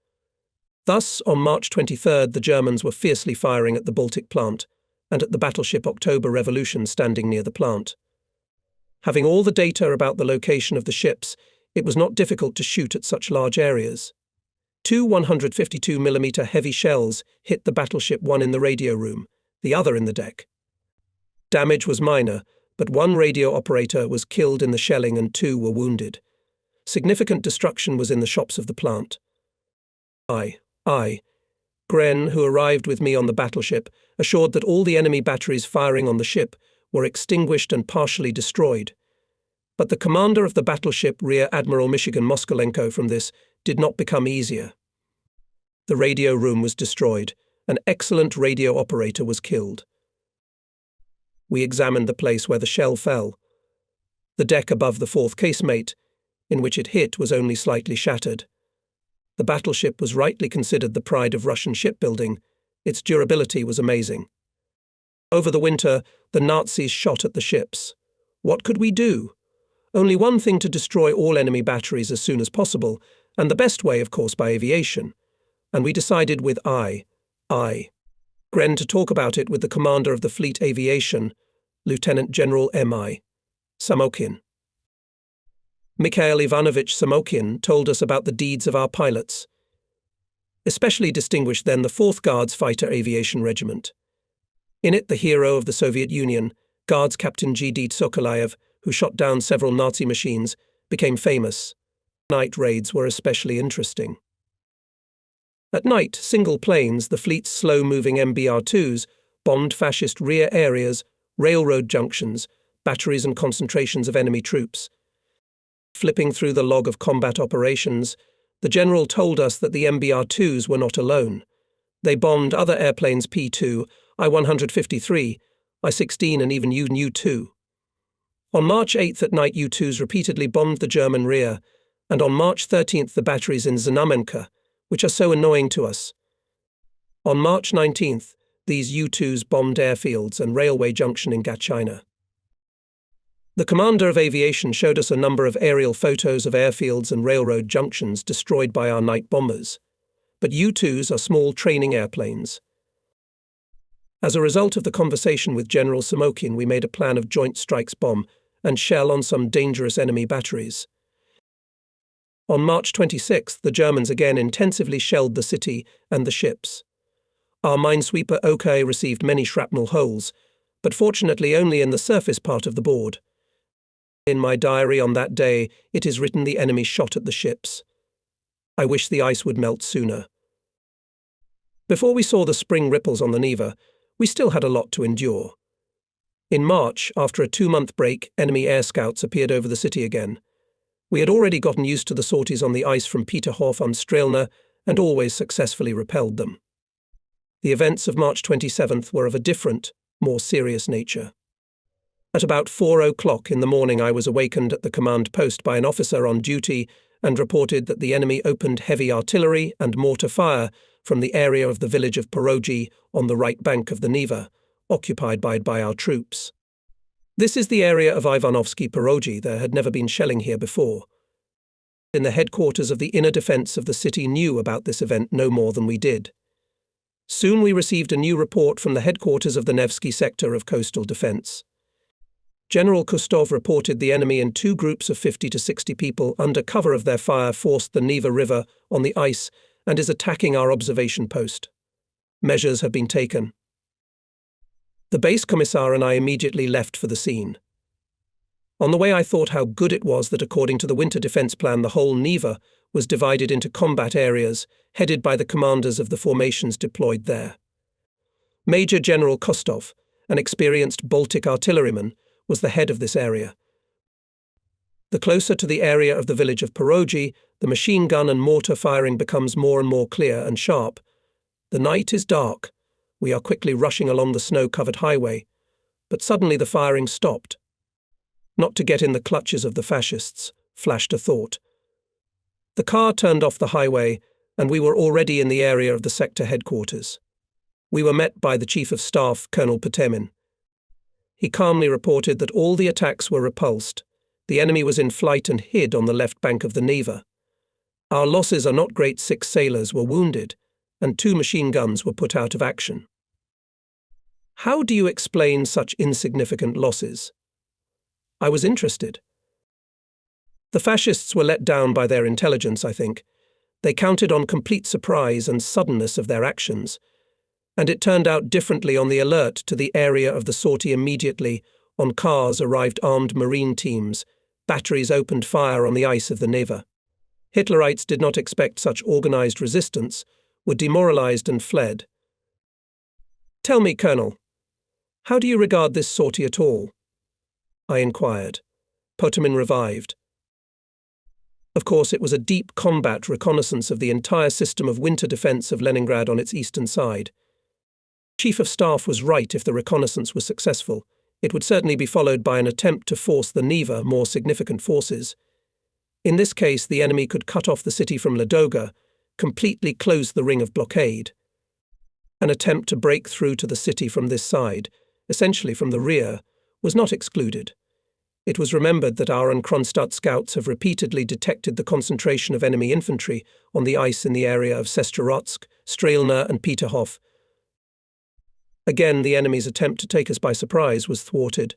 Thus, on March 23rd, the Germans were fiercely firing at the Baltic plant and at the battleship October Revolution standing near the plant. Having all the data about the location of the ships, it was not difficult to shoot at such large areas. Two 152mm heavy shells hit the battleship, one in the radio room, the other in the deck. Damage was minor, but one radio operator was killed in the shelling and 2 were wounded. Significant destruction was in the shops of the plant. Gren, who arrived with me on the battleship, assured that all the enemy batteries firing on the ship were extinguished and partially destroyed. But the commander of the battleship, Rear Admiral Michigan Moskalenko, from this did not become easier. The radio room was destroyed. An excellent radio operator was killed. We examined the place where the shell fell. The deck above the 4th casemate, in which it hit, was only slightly shattered. The battleship was rightly considered the pride of Russian shipbuilding. Its durability was amazing. Over the winter, the Nazis shot at the ships. What could we do? Only one thing: to destroy all enemy batteries as soon as possible, and the best way, of course, by aviation. And we decided with Gren to talk about it with the commander of the Fleet Aviation, Lieutenant General M.I. Samokhin. Mikhail Ivanovich Samokhin told us about the deeds of our pilots. Especially distinguished then the 4th Guards Fighter Aviation Regiment. In it, the hero of the Soviet Union, Guards Captain G.D. Tsokolayev, who shot down several Nazi machines, became famous. Night raids were especially interesting. At night, single planes, the fleet's slow-moving MBR-2s, bombed fascist rear areas, railroad junctions, batteries and concentrations of enemy troops. Flipping through the log of combat operations, the general told us that the MBR-2s were not alone. They bombed other airplanes: P-2, I-153, I-16 and even U-2. On March 8th at night, U-2s repeatedly bombed the German rear, and on March 13th the batteries in Znamenka, which are so annoying to us. On March 19th, these U-2s bombed airfields and railway junction in Gatchina. The commander of aviation showed us a number of aerial photos of airfields and railroad junctions destroyed by our night bombers. But U-2s are small training airplanes. As a result of the conversation with General Samokhin, we made a plan of joint strikes bomb and shell on some dangerous enemy batteries. On March 26th, the Germans again intensively shelled the city and the ships. Our minesweeper OK received many shrapnel holes, but fortunately only in the surface part of the board. In my diary on that day, it is written the enemy shot at the ships. I wish the ice would melt sooner. Before we saw the spring ripples on the Neva, we still had a lot to endure. In March, after a 2-month break, enemy air scouts appeared over the city again. We had already gotten used to the sorties on the ice from Peterhof on Strelna and always successfully repelled them. The events of March 27th were of a different, more serious nature. At about 4 o'clock in the morning, I was awakened at the command post by an officer on duty and reported that the enemy opened heavy artillery and mortar fire from the area of the village of Porogi on the right bank of the Neva, occupied by our troops. This is the area of Ivanovsky Porogi. There had never been shelling here before. In the headquarters of the inner defense of the city knew about this event no more than we did. Soon we received a new report from the headquarters of the Nevsky sector of coastal defense. General Kustov reported the enemy in 2 groups of 50 to 60 people under cover of their fire forced the Neva River on the ice and is attacking our observation post. Measures have been taken. The base commissar and I immediately left for the scene. On the way, I thought how good it was that according to the winter defense plan, the whole Neva was divided into combat areas, headed by the commanders of the formations deployed there. Major General Kostov, an experienced Baltic artilleryman, was the head of this area. The closer to the area of the village of Porogi, the machine gun and mortar firing becomes more and more clear and sharp. The night is dark. We are quickly rushing along the snow-covered highway, but suddenly the firing stopped. Not to get in the clutches of the fascists, flashed a thought. The car turned off the highway, and we were already in the area of the sector headquarters. We were met by the Chief of Staff, Colonel Potemin. He calmly reported that all the attacks were repulsed. The enemy was in flight and hid on the left bank of the Neva. Our losses are not great. 6 sailors were wounded, and 2 machine guns were put out of action. How do you explain such insignificant losses? I was interested. The fascists were let down by their intelligence, I think. They counted on complete surprise and suddenness of their actions, and it turned out differently on the alert to the area of the sortie. Immediately, on cars arrived armed marine teams. Batteries opened fire on the ice of the Neva. Hitlerites did not expect such organized resistance, were demoralized and fled. Tell me, Colonel, how do you regard this sortie at all? I inquired. Potamin revived. Of course, it was a deep combat reconnaissance of the entire system of winter defense of Leningrad on its eastern side. Chief of Staff was right. If the reconnaissance was successful, it would certainly be followed by an attempt to force the Neva more significant forces. In this case, the enemy could cut off the city from Ladoga, completely close the ring of blockade. An attempt to break through to the city from this side, essentially from the rear, was not excluded. It was remembered that our and Kronstadt scouts have repeatedly detected the concentration of enemy infantry on the ice in the area of Sestrorodsk, Strelna and Peterhof. Again, the enemy's attempt to take us by surprise was thwarted.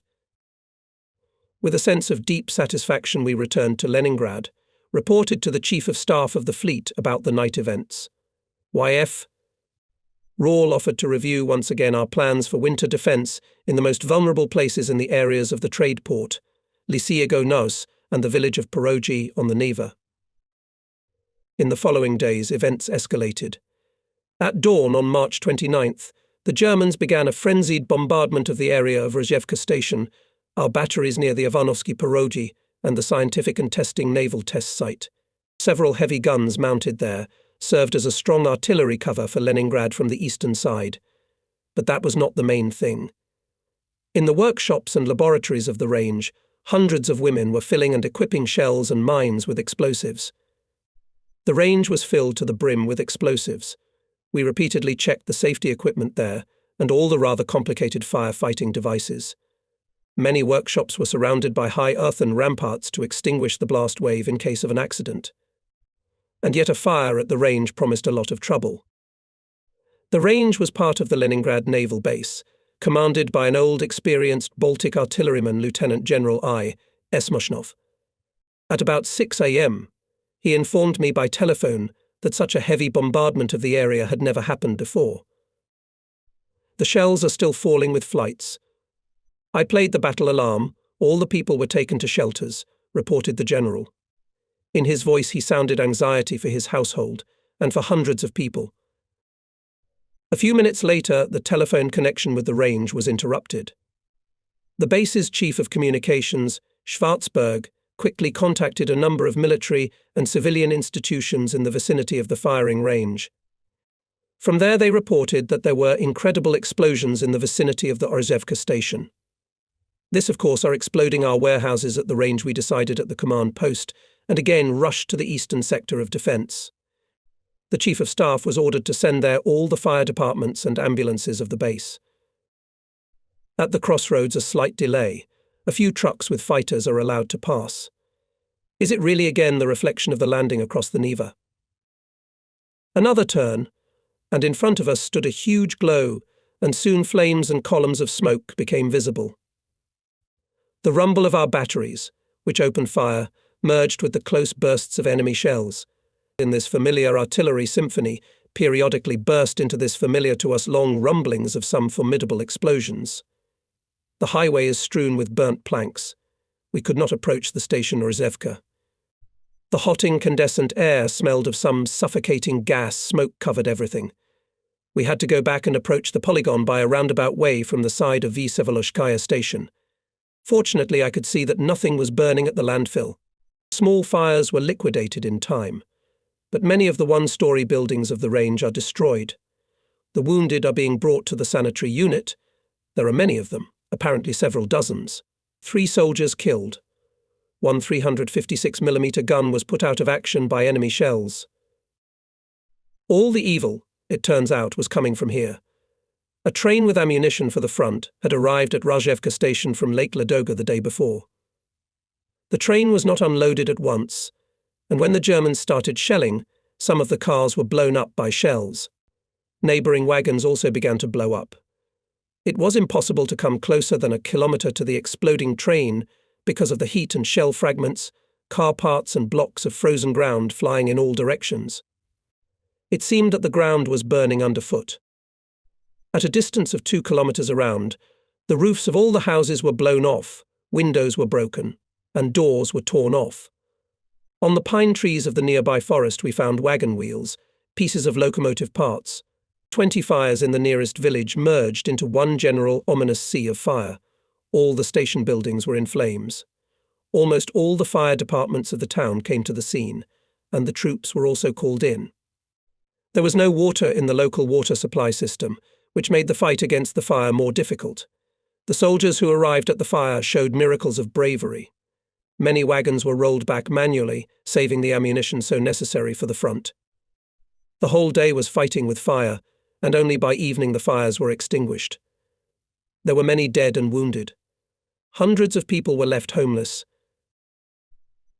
With a sense of deep satisfaction, we returned to Leningrad, reported to the Chief of Staff of the fleet about the night events. YF Rawl offered to review once again our plans for winter defense in the most vulnerable places in the areas of the trade port, Lysiego Nos and the village of Perogi on the Neva. In the following days, events escalated. At dawn on March 29th, the Germans began a frenzied bombardment of the area of Rozhevka Station, our batteries near the Ivanovsky Perogi, and the scientific and testing naval test site. Several heavy guns mounted there served as a strong artillery cover for Leningrad from the eastern side. But that was not the main thing. In the workshops and laboratories of the range, hundreds of women were filling and equipping shells and mines with explosives. The range was filled to the brim with explosives. We repeatedly checked the safety equipment there and all the rather complicated firefighting devices. Many workshops were surrounded by high earthen ramparts to extinguish the blast wave in case of an accident. And yet a fire at the range promised a lot of trouble. The range was part of the Leningrad Naval Base, commanded by an old, experienced Baltic artilleryman, Lieutenant General I. Esmoshnov. At about 6 a.m., he informed me by telephone that such a heavy bombardment of the area had never happened before. The shells are still falling with flights. I played the battle alarm. All the people were taken to shelters, reported the general. In his voice he sounded anxiety for his household and for hundreds of people. A few minutes later, the telephone connection with the range was interrupted. The base's chief of communications, Schwarzberg, quickly contacted a number of military and civilian institutions in the vicinity of the firing range. From there they reported that there were incredible explosions in the vicinity of the Orzhevka station. This, of course, are exploding our warehouses at the range, we decided at the command post, and again rushed to the eastern sector of defence. The Chief of Staff was ordered to send there all the fire departments and ambulances of the base. At the crossroads, a slight delay. A few trucks with fighters are allowed to pass. Is it really again the reflection of the landing across the Neva? Another turn, and in front of us stood a huge glow, and soon flames and columns of smoke became visible. The rumble of our batteries, which opened fire, merged with the close bursts of enemy shells. In this familiar artillery symphony, periodically burst into this familiar to us long rumblings of some formidable explosions. The highway is strewn with burnt planks. We could not approach the station Orzhevka. The hot incandescent air smelled of some suffocating gas. Smoke covered everything. We had to go back and approach the polygon by a roundabout way from the side of Vsevolozhskaya station. Fortunately, I could see that nothing was burning at the landfill. Small fires were liquidated in time, but many of the one-story buildings of the range are destroyed. The wounded are being brought to the sanitary unit. There are many of them, apparently several dozens. 3 soldiers killed. One 356mm gun was put out of action by enemy shells. All the evil, it turns out, was coming from here. A train with ammunition for the front had arrived at Rajevka station from Lake Ladoga the day before. The train was not unloaded at once, and when the Germans started shelling, some of the cars were blown up by shells. Neighbouring wagons also began to blow up. It was impossible to come closer than a kilometre to the exploding train because of the heat and shell fragments, car parts and blocks of frozen ground flying in all directions. It seemed that the ground was burning underfoot. At a distance of 2 kilometres around, the roofs of all the houses were blown off, windows were broken, and doors were torn off. On the pine trees of the nearby forest we found wagon wheels, pieces of locomotive parts. 20 fires in the nearest village merged into one general ominous sea of fire. All the station buildings were in flames. Almost all the fire departments of the town came to the scene, and the troops were also called in. There was no water in the local water supply system, which made the fight against the fire more difficult. The soldiers who arrived at the fire showed miracles of bravery. Many wagons were rolled back manually, saving the ammunition so necessary for the front. The whole day was fighting with fire, and only by evening the fires were extinguished. There were many dead and wounded. Hundreds of people were left homeless.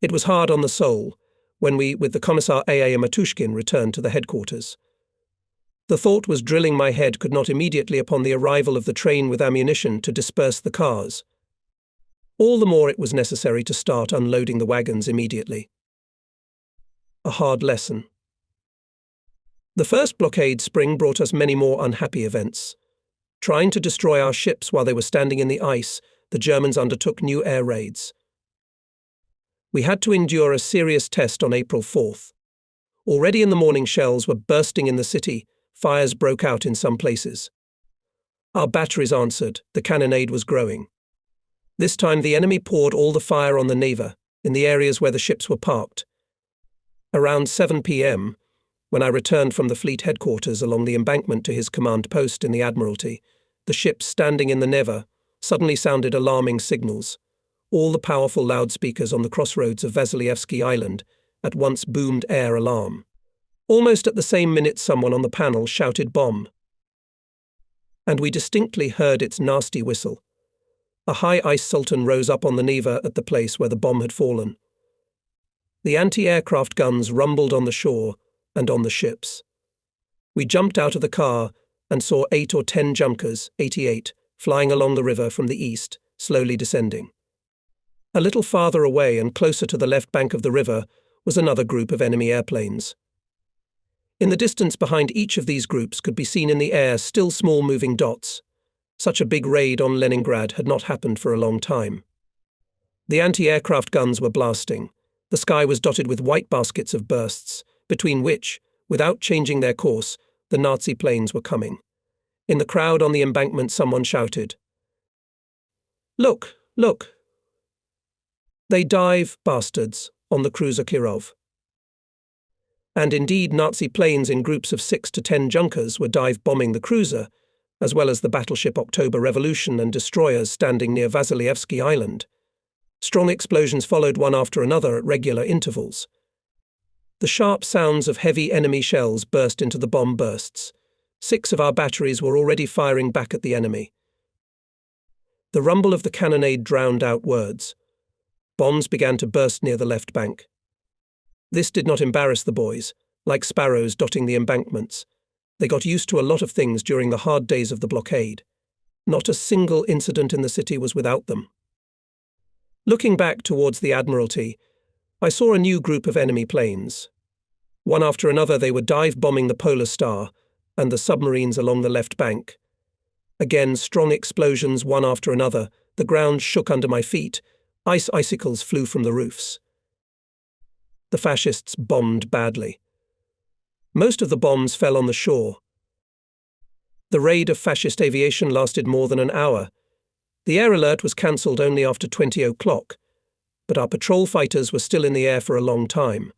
It was hard on the soul when we, with the Commissar A.A. Matushkin, returned to the headquarters. The thought was drilling my head could not immediately upon the arrival of the train with ammunition to disperse the cars. All the more it was necessary to start unloading the wagons immediately. A hard lesson. The first blockade spring brought us many more unhappy events. Trying to destroy our ships while they were standing in the ice, the Germans undertook new air raids. We had to endure a serious test on April 4th. Already in the morning shells were bursting in the city, fires broke out in some places. Our batteries answered, the cannonade was growing. This time the enemy poured all the fire on the Neva, in the areas where the ships were parked. Around 7 p.m., when I returned from the fleet headquarters along the embankment to his command post in the Admiralty, the ships standing in the Neva suddenly sounded alarming signals. All the powerful loudspeakers on the crossroads of Vasilievsky Island at once boomed air alarm. Almost at the same minute someone on the panel shouted bomb. And we distinctly heard its nasty whistle. A high ice sultan rose up on the Neva at the place where the bomb had fallen. The anti-aircraft guns rumbled on the shore and on the ships. We jumped out of the car and saw 8 or 10 Junkers, 88, flying along the river from the east, slowly descending. A little farther away and closer to the left bank of the river was another group of enemy airplanes. In the distance behind each of these groups could be seen in the air still small moving dots. Such a big raid on Leningrad had not happened for a long time. The anti-aircraft guns were blasting. The sky was dotted with white baskets of bursts, between which, without changing their course, the Nazi planes were coming. In the crowd on the embankment someone shouted, "Look, look! They dive, bastards, on the cruiser Kirov." And indeed Nazi planes in groups of 6 to 10 Junkers were dive-bombing the cruiser, as well as the battleship October Revolution and destroyers standing near Vasilievsky Island. Strong explosions followed one after another at regular intervals. The sharp sounds of heavy enemy shells burst into the bomb bursts. 6 of our batteries were already firing back at the enemy. The rumble of the cannonade drowned out words. Bombs began to burst near the left bank. This did not embarrass the boys, like sparrows dotting the embankments. They got used to a lot of things during the hard days of the blockade. Not a single incident in the city was without them. Looking back towards the Admiralty, I saw a new group of enemy planes. One after another they were dive-bombing the Polar Star and the submarines along the left bank. Again, strong explosions one after another. The ground shook under my feet. Ice icicles flew from the roofs. The fascists bombed badly. Most of the bombs fell on the shore. The raid of fascist aviation lasted more than an hour. The air alert was cancelled only after 20 o'clock, but our patrol fighters were still in the air for a long time.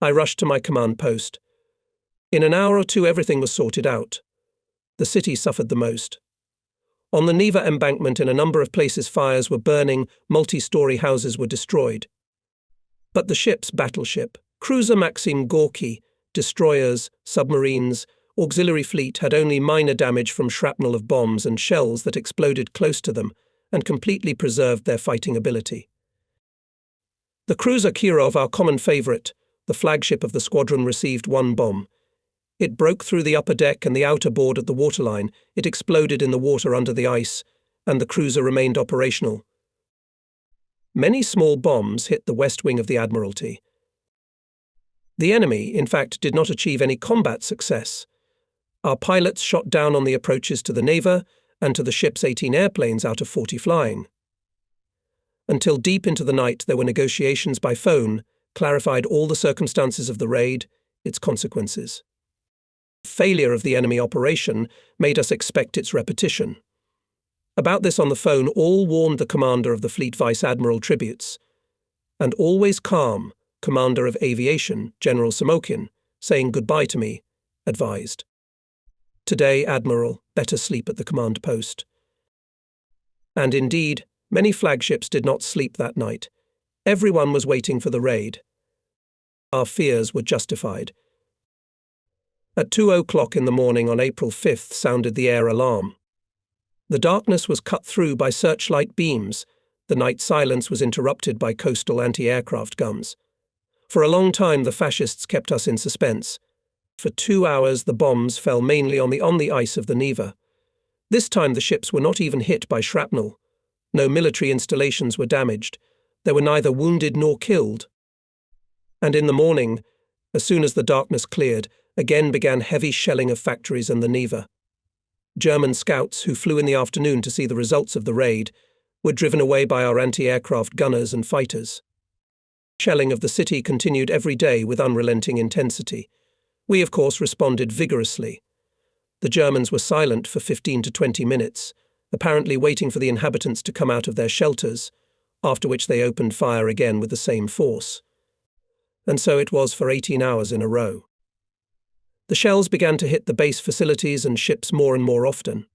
I rushed to my command post. In an hour or two everything was sorted out. The city suffered the most. On the Neva embankment in a number of places fires were burning, multi-story houses were destroyed. But the ships, battleship, cruiser Maxim Gorky, destroyers, submarines, auxiliary fleet had only minor damage from shrapnel of bombs and shells that exploded close to them and completely preserved their fighting ability. The cruiser Kirov, our common favourite, the flagship of the squadron, received one bomb. It broke through the upper deck and the outer board at the waterline. It exploded in the water under the ice, and the cruiser remained operational. Many small bombs hit the west wing of the Admiralty. The enemy, in fact, did not achieve any combat success. Our pilots shot down on the approaches to the Neva and to the ship's 18 airplanes out of 40 flying. Until deep into the night, there were negotiations by phone, clarified all the circumstances of the raid, its consequences. Failure of the enemy operation made us expect its repetition. About this on the phone, all warned the commander of the fleet Vice Admiral Tributes, and always calm, Commander of Aviation, General Samokin, saying goodbye to me, advised. Today, Admiral, better sleep at the command post. And indeed, many flagships did not sleep that night. Everyone was waiting for the raid. Our fears were justified. At 2:00 in the morning on April 5th sounded the air alarm. The darkness was cut through by searchlight beams. The night silence was interrupted by coastal anti-aircraft guns. For a long time the fascists kept us in suspense. For 2 hours the bombs fell mainly on the ice of the Neva. This time the ships were not even hit by shrapnel. No military installations were damaged. There were neither wounded nor killed. And in the morning, as soon as the darkness cleared, again began heavy shelling of factories and the Neva. German scouts, who flew in the afternoon to see the results of the raid, were driven away by our anti-aircraft gunners and fighters. Shelling of the city continued every day with unrelenting intensity. We, of course, responded vigorously. The Germans were silent for 15 to 20 minutes, apparently waiting for the inhabitants to come out of their shelters, after which they opened fire again with the same force. And so it was for 18 hours in a row. The shells began to hit the base facilities and ships more and more often.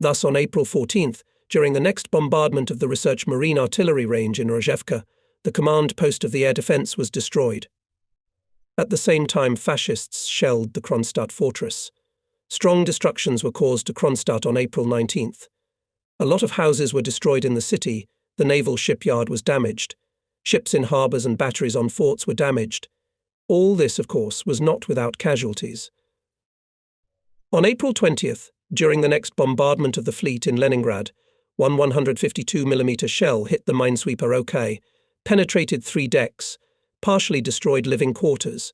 Thus, on April 14th, during the next bombardment of the Research Marine Artillery range in Rozhevka, the command post of the air defence was destroyed. At the same time, fascists shelled the Kronstadt fortress. Strong destructions were caused to Kronstadt on April 19th. A lot of houses were destroyed in the city, the naval shipyard was damaged. Ships in harbours and batteries on forts were damaged. All this, of course, was not without casualties. On April 20th, during the next bombardment of the fleet in Leningrad, one 152mm shell hit the minesweeper OK, penetrated 3 decks, partially destroyed living quarters.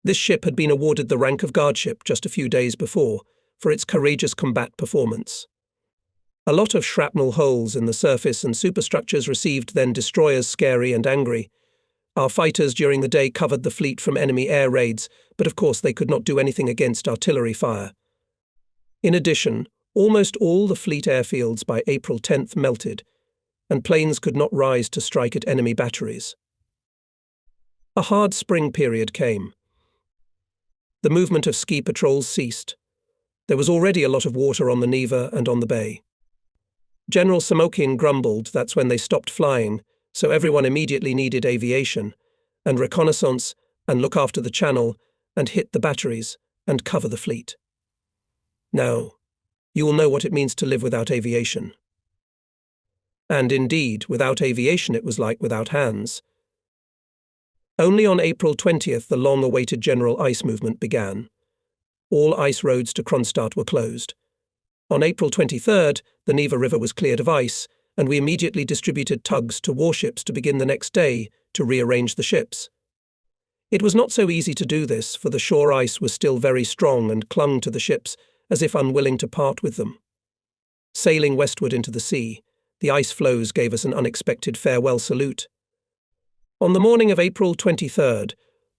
This ship had been awarded the rank of guardship just a few days before for its courageous combat performance. A lot of shrapnel holes in the surface and superstructures received then destroyers scary and angry. Our fighters during the day covered the fleet from enemy air raids, but of course they could not do anything against artillery fire. In addition, almost all the fleet airfields by April 10th melted, and planes could not rise to strike at enemy batteries. A hard spring period came. The movement of ski patrols ceased. There was already a lot of water on the Neva and on the bay. General Samokin grumbled that's when they stopped flying, so everyone immediately needed aviation, and reconnaissance, and look after the channel, and hit the batteries, and cover the fleet. Now, you will know what it means to live without aviation. And indeed, without aviation it was like without hands. Only on April 20th the long-awaited general ice movement began. All ice roads to Kronstadt were closed. On April 23rd, the Neva River was cleared of ice, and we immediately distributed tugs to warships to begin the next day to rearrange the ships. It was not so easy to do this, for the shore ice was still very strong and clung to the ships as if unwilling to part with them. Sailing westward into the sea, the ice floes gave us an unexpected farewell salute. On the morning of April 23rd,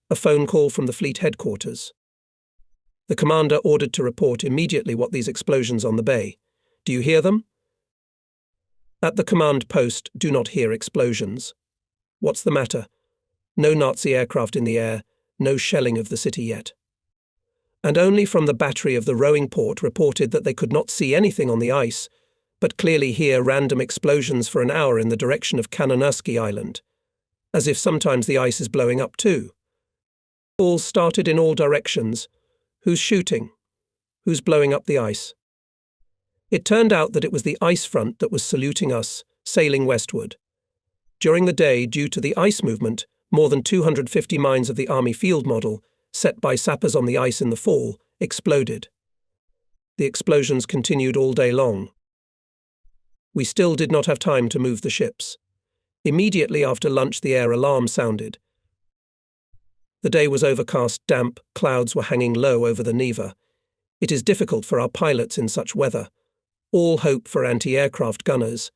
a phone call from the fleet headquarters. The commander ordered to report immediately what these explosions on the bay. Do you hear them? At the command post, do not hear explosions. What's the matter? No Nazi aircraft in the air, no shelling of the city yet. And only from the battery of the rowing port reported that they could not see anything on the ice, but clearly hear random explosions for an hour in the direction of Kanonersky Island, as if sometimes the ice is blowing up too. All started in all directions. Who's shooting? Who's blowing up the ice? It turned out that it was the ice front that was saluting us, sailing westward. During the day, due to the ice movement, more than 250 mines of the Army field model, set by sappers on the ice in the fall, exploded. The explosions continued all day long. We still did not have time to move the ships. Immediately after lunch, the air alarm sounded. The day was overcast, damp, clouds were hanging low over the Neva. It is difficult for our pilots in such weather. All hope for anti-aircraft gunners.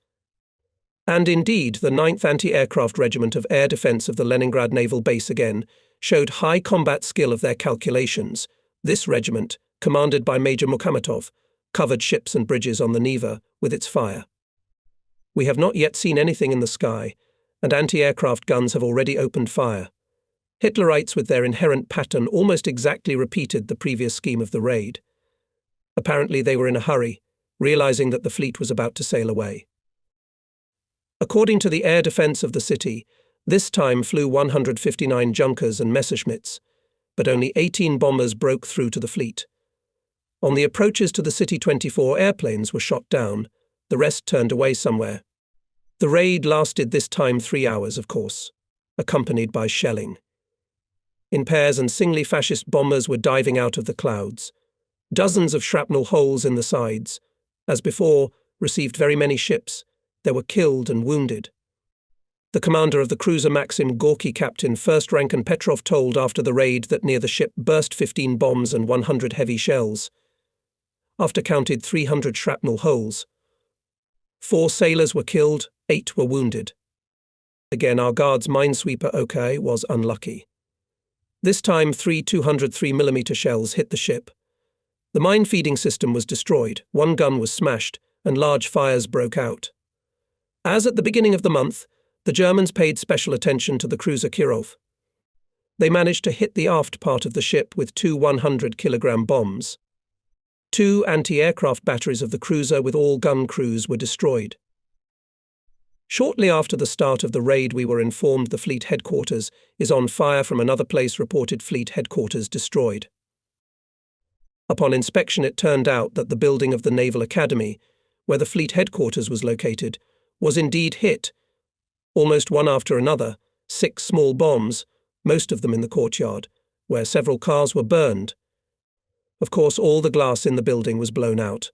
And indeed, the 9th Anti-Aircraft Regiment of Air Defense of the Leningrad Naval Base again showed high combat skill of their calculations. This regiment, commanded by Major Mukhametov, covered ships and bridges on the Neva with its fire. We have not yet seen anything in the sky, and anti-aircraft guns have already opened fire. Hitlerites, with their inherent pattern, almost exactly repeated the previous scheme of the raid. Apparently they were in a hurry, realizing that the fleet was about to sail away. According to the air defense of the city, this time flew 159 Junkers and Messerschmitts, but only 18 bombers broke through to the fleet. On the approaches to the city, 24 airplanes were shot down, the rest turned away somewhere. The raid lasted this time 3 hours, of course, accompanied by shelling. In pairs and singly, fascist bombers were diving out of the clouds. Dozens of shrapnel holes in the sides. As before, received very many ships. There were killed and wounded. The commander of the cruiser Maxim Gorky, Captain First Rank and Petrov, told after the raid that near the ship burst 15 bombs and 100 heavy shells. After counted 300 shrapnel holes. 4 sailors were killed, 8 were wounded. Again, our guard's minesweeper OK was unlucky. This time 3 203mm shells hit the ship. The mine-feeding system was destroyed, 1 gun was smashed, and large fires broke out. As at the beginning of the month, the Germans paid special attention to the cruiser Kirov. They managed to hit the aft part of the ship with 2 100-kilogram bombs. 2 anti-aircraft batteries of the cruiser with all gun crews were destroyed. Shortly after the start of the raid, we were informed the fleet headquarters is on fire. From another place, reported fleet headquarters destroyed. Upon inspection, it turned out that the building of the Naval Academy, where the fleet headquarters was located, was indeed hit, almost one after another, 6 small bombs, most of them in the courtyard, where several cars were burned. Of course, all the glass in the building was blown out.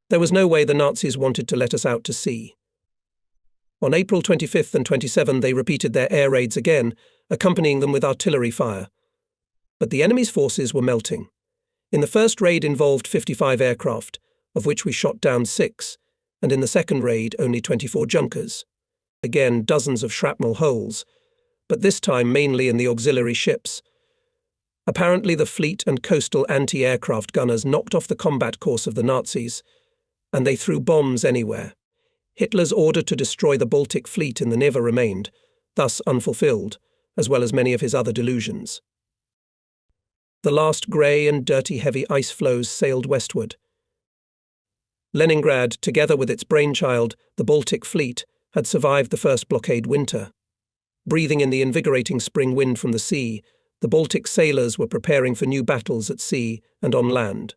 There was no way the Nazis wanted to let us out to sea. On April 25th and 27th, they repeated their air raids again, accompanying them with artillery fire. But the enemy's forces were melting. In the first raid involved 55 aircraft, of which we shot down 6, and in the second raid only 24 Junkers. Again, dozens of shrapnel holes, but this time mainly in the auxiliary ships. Apparently the fleet and coastal anti-aircraft gunners knocked off the combat course of the Nazis, and they threw bombs anywhere. Hitler's order to destroy the Baltic fleet in the Neva remained, thus unfulfilled, as well as many of his other delusions. The last grey and dirty heavy ice floes sailed westward. Leningrad, together with its brainchild, the Baltic fleet, had survived the first blockade winter. Breathing in the invigorating spring wind from the sea, the Baltic sailors were preparing for new battles at sea and on land.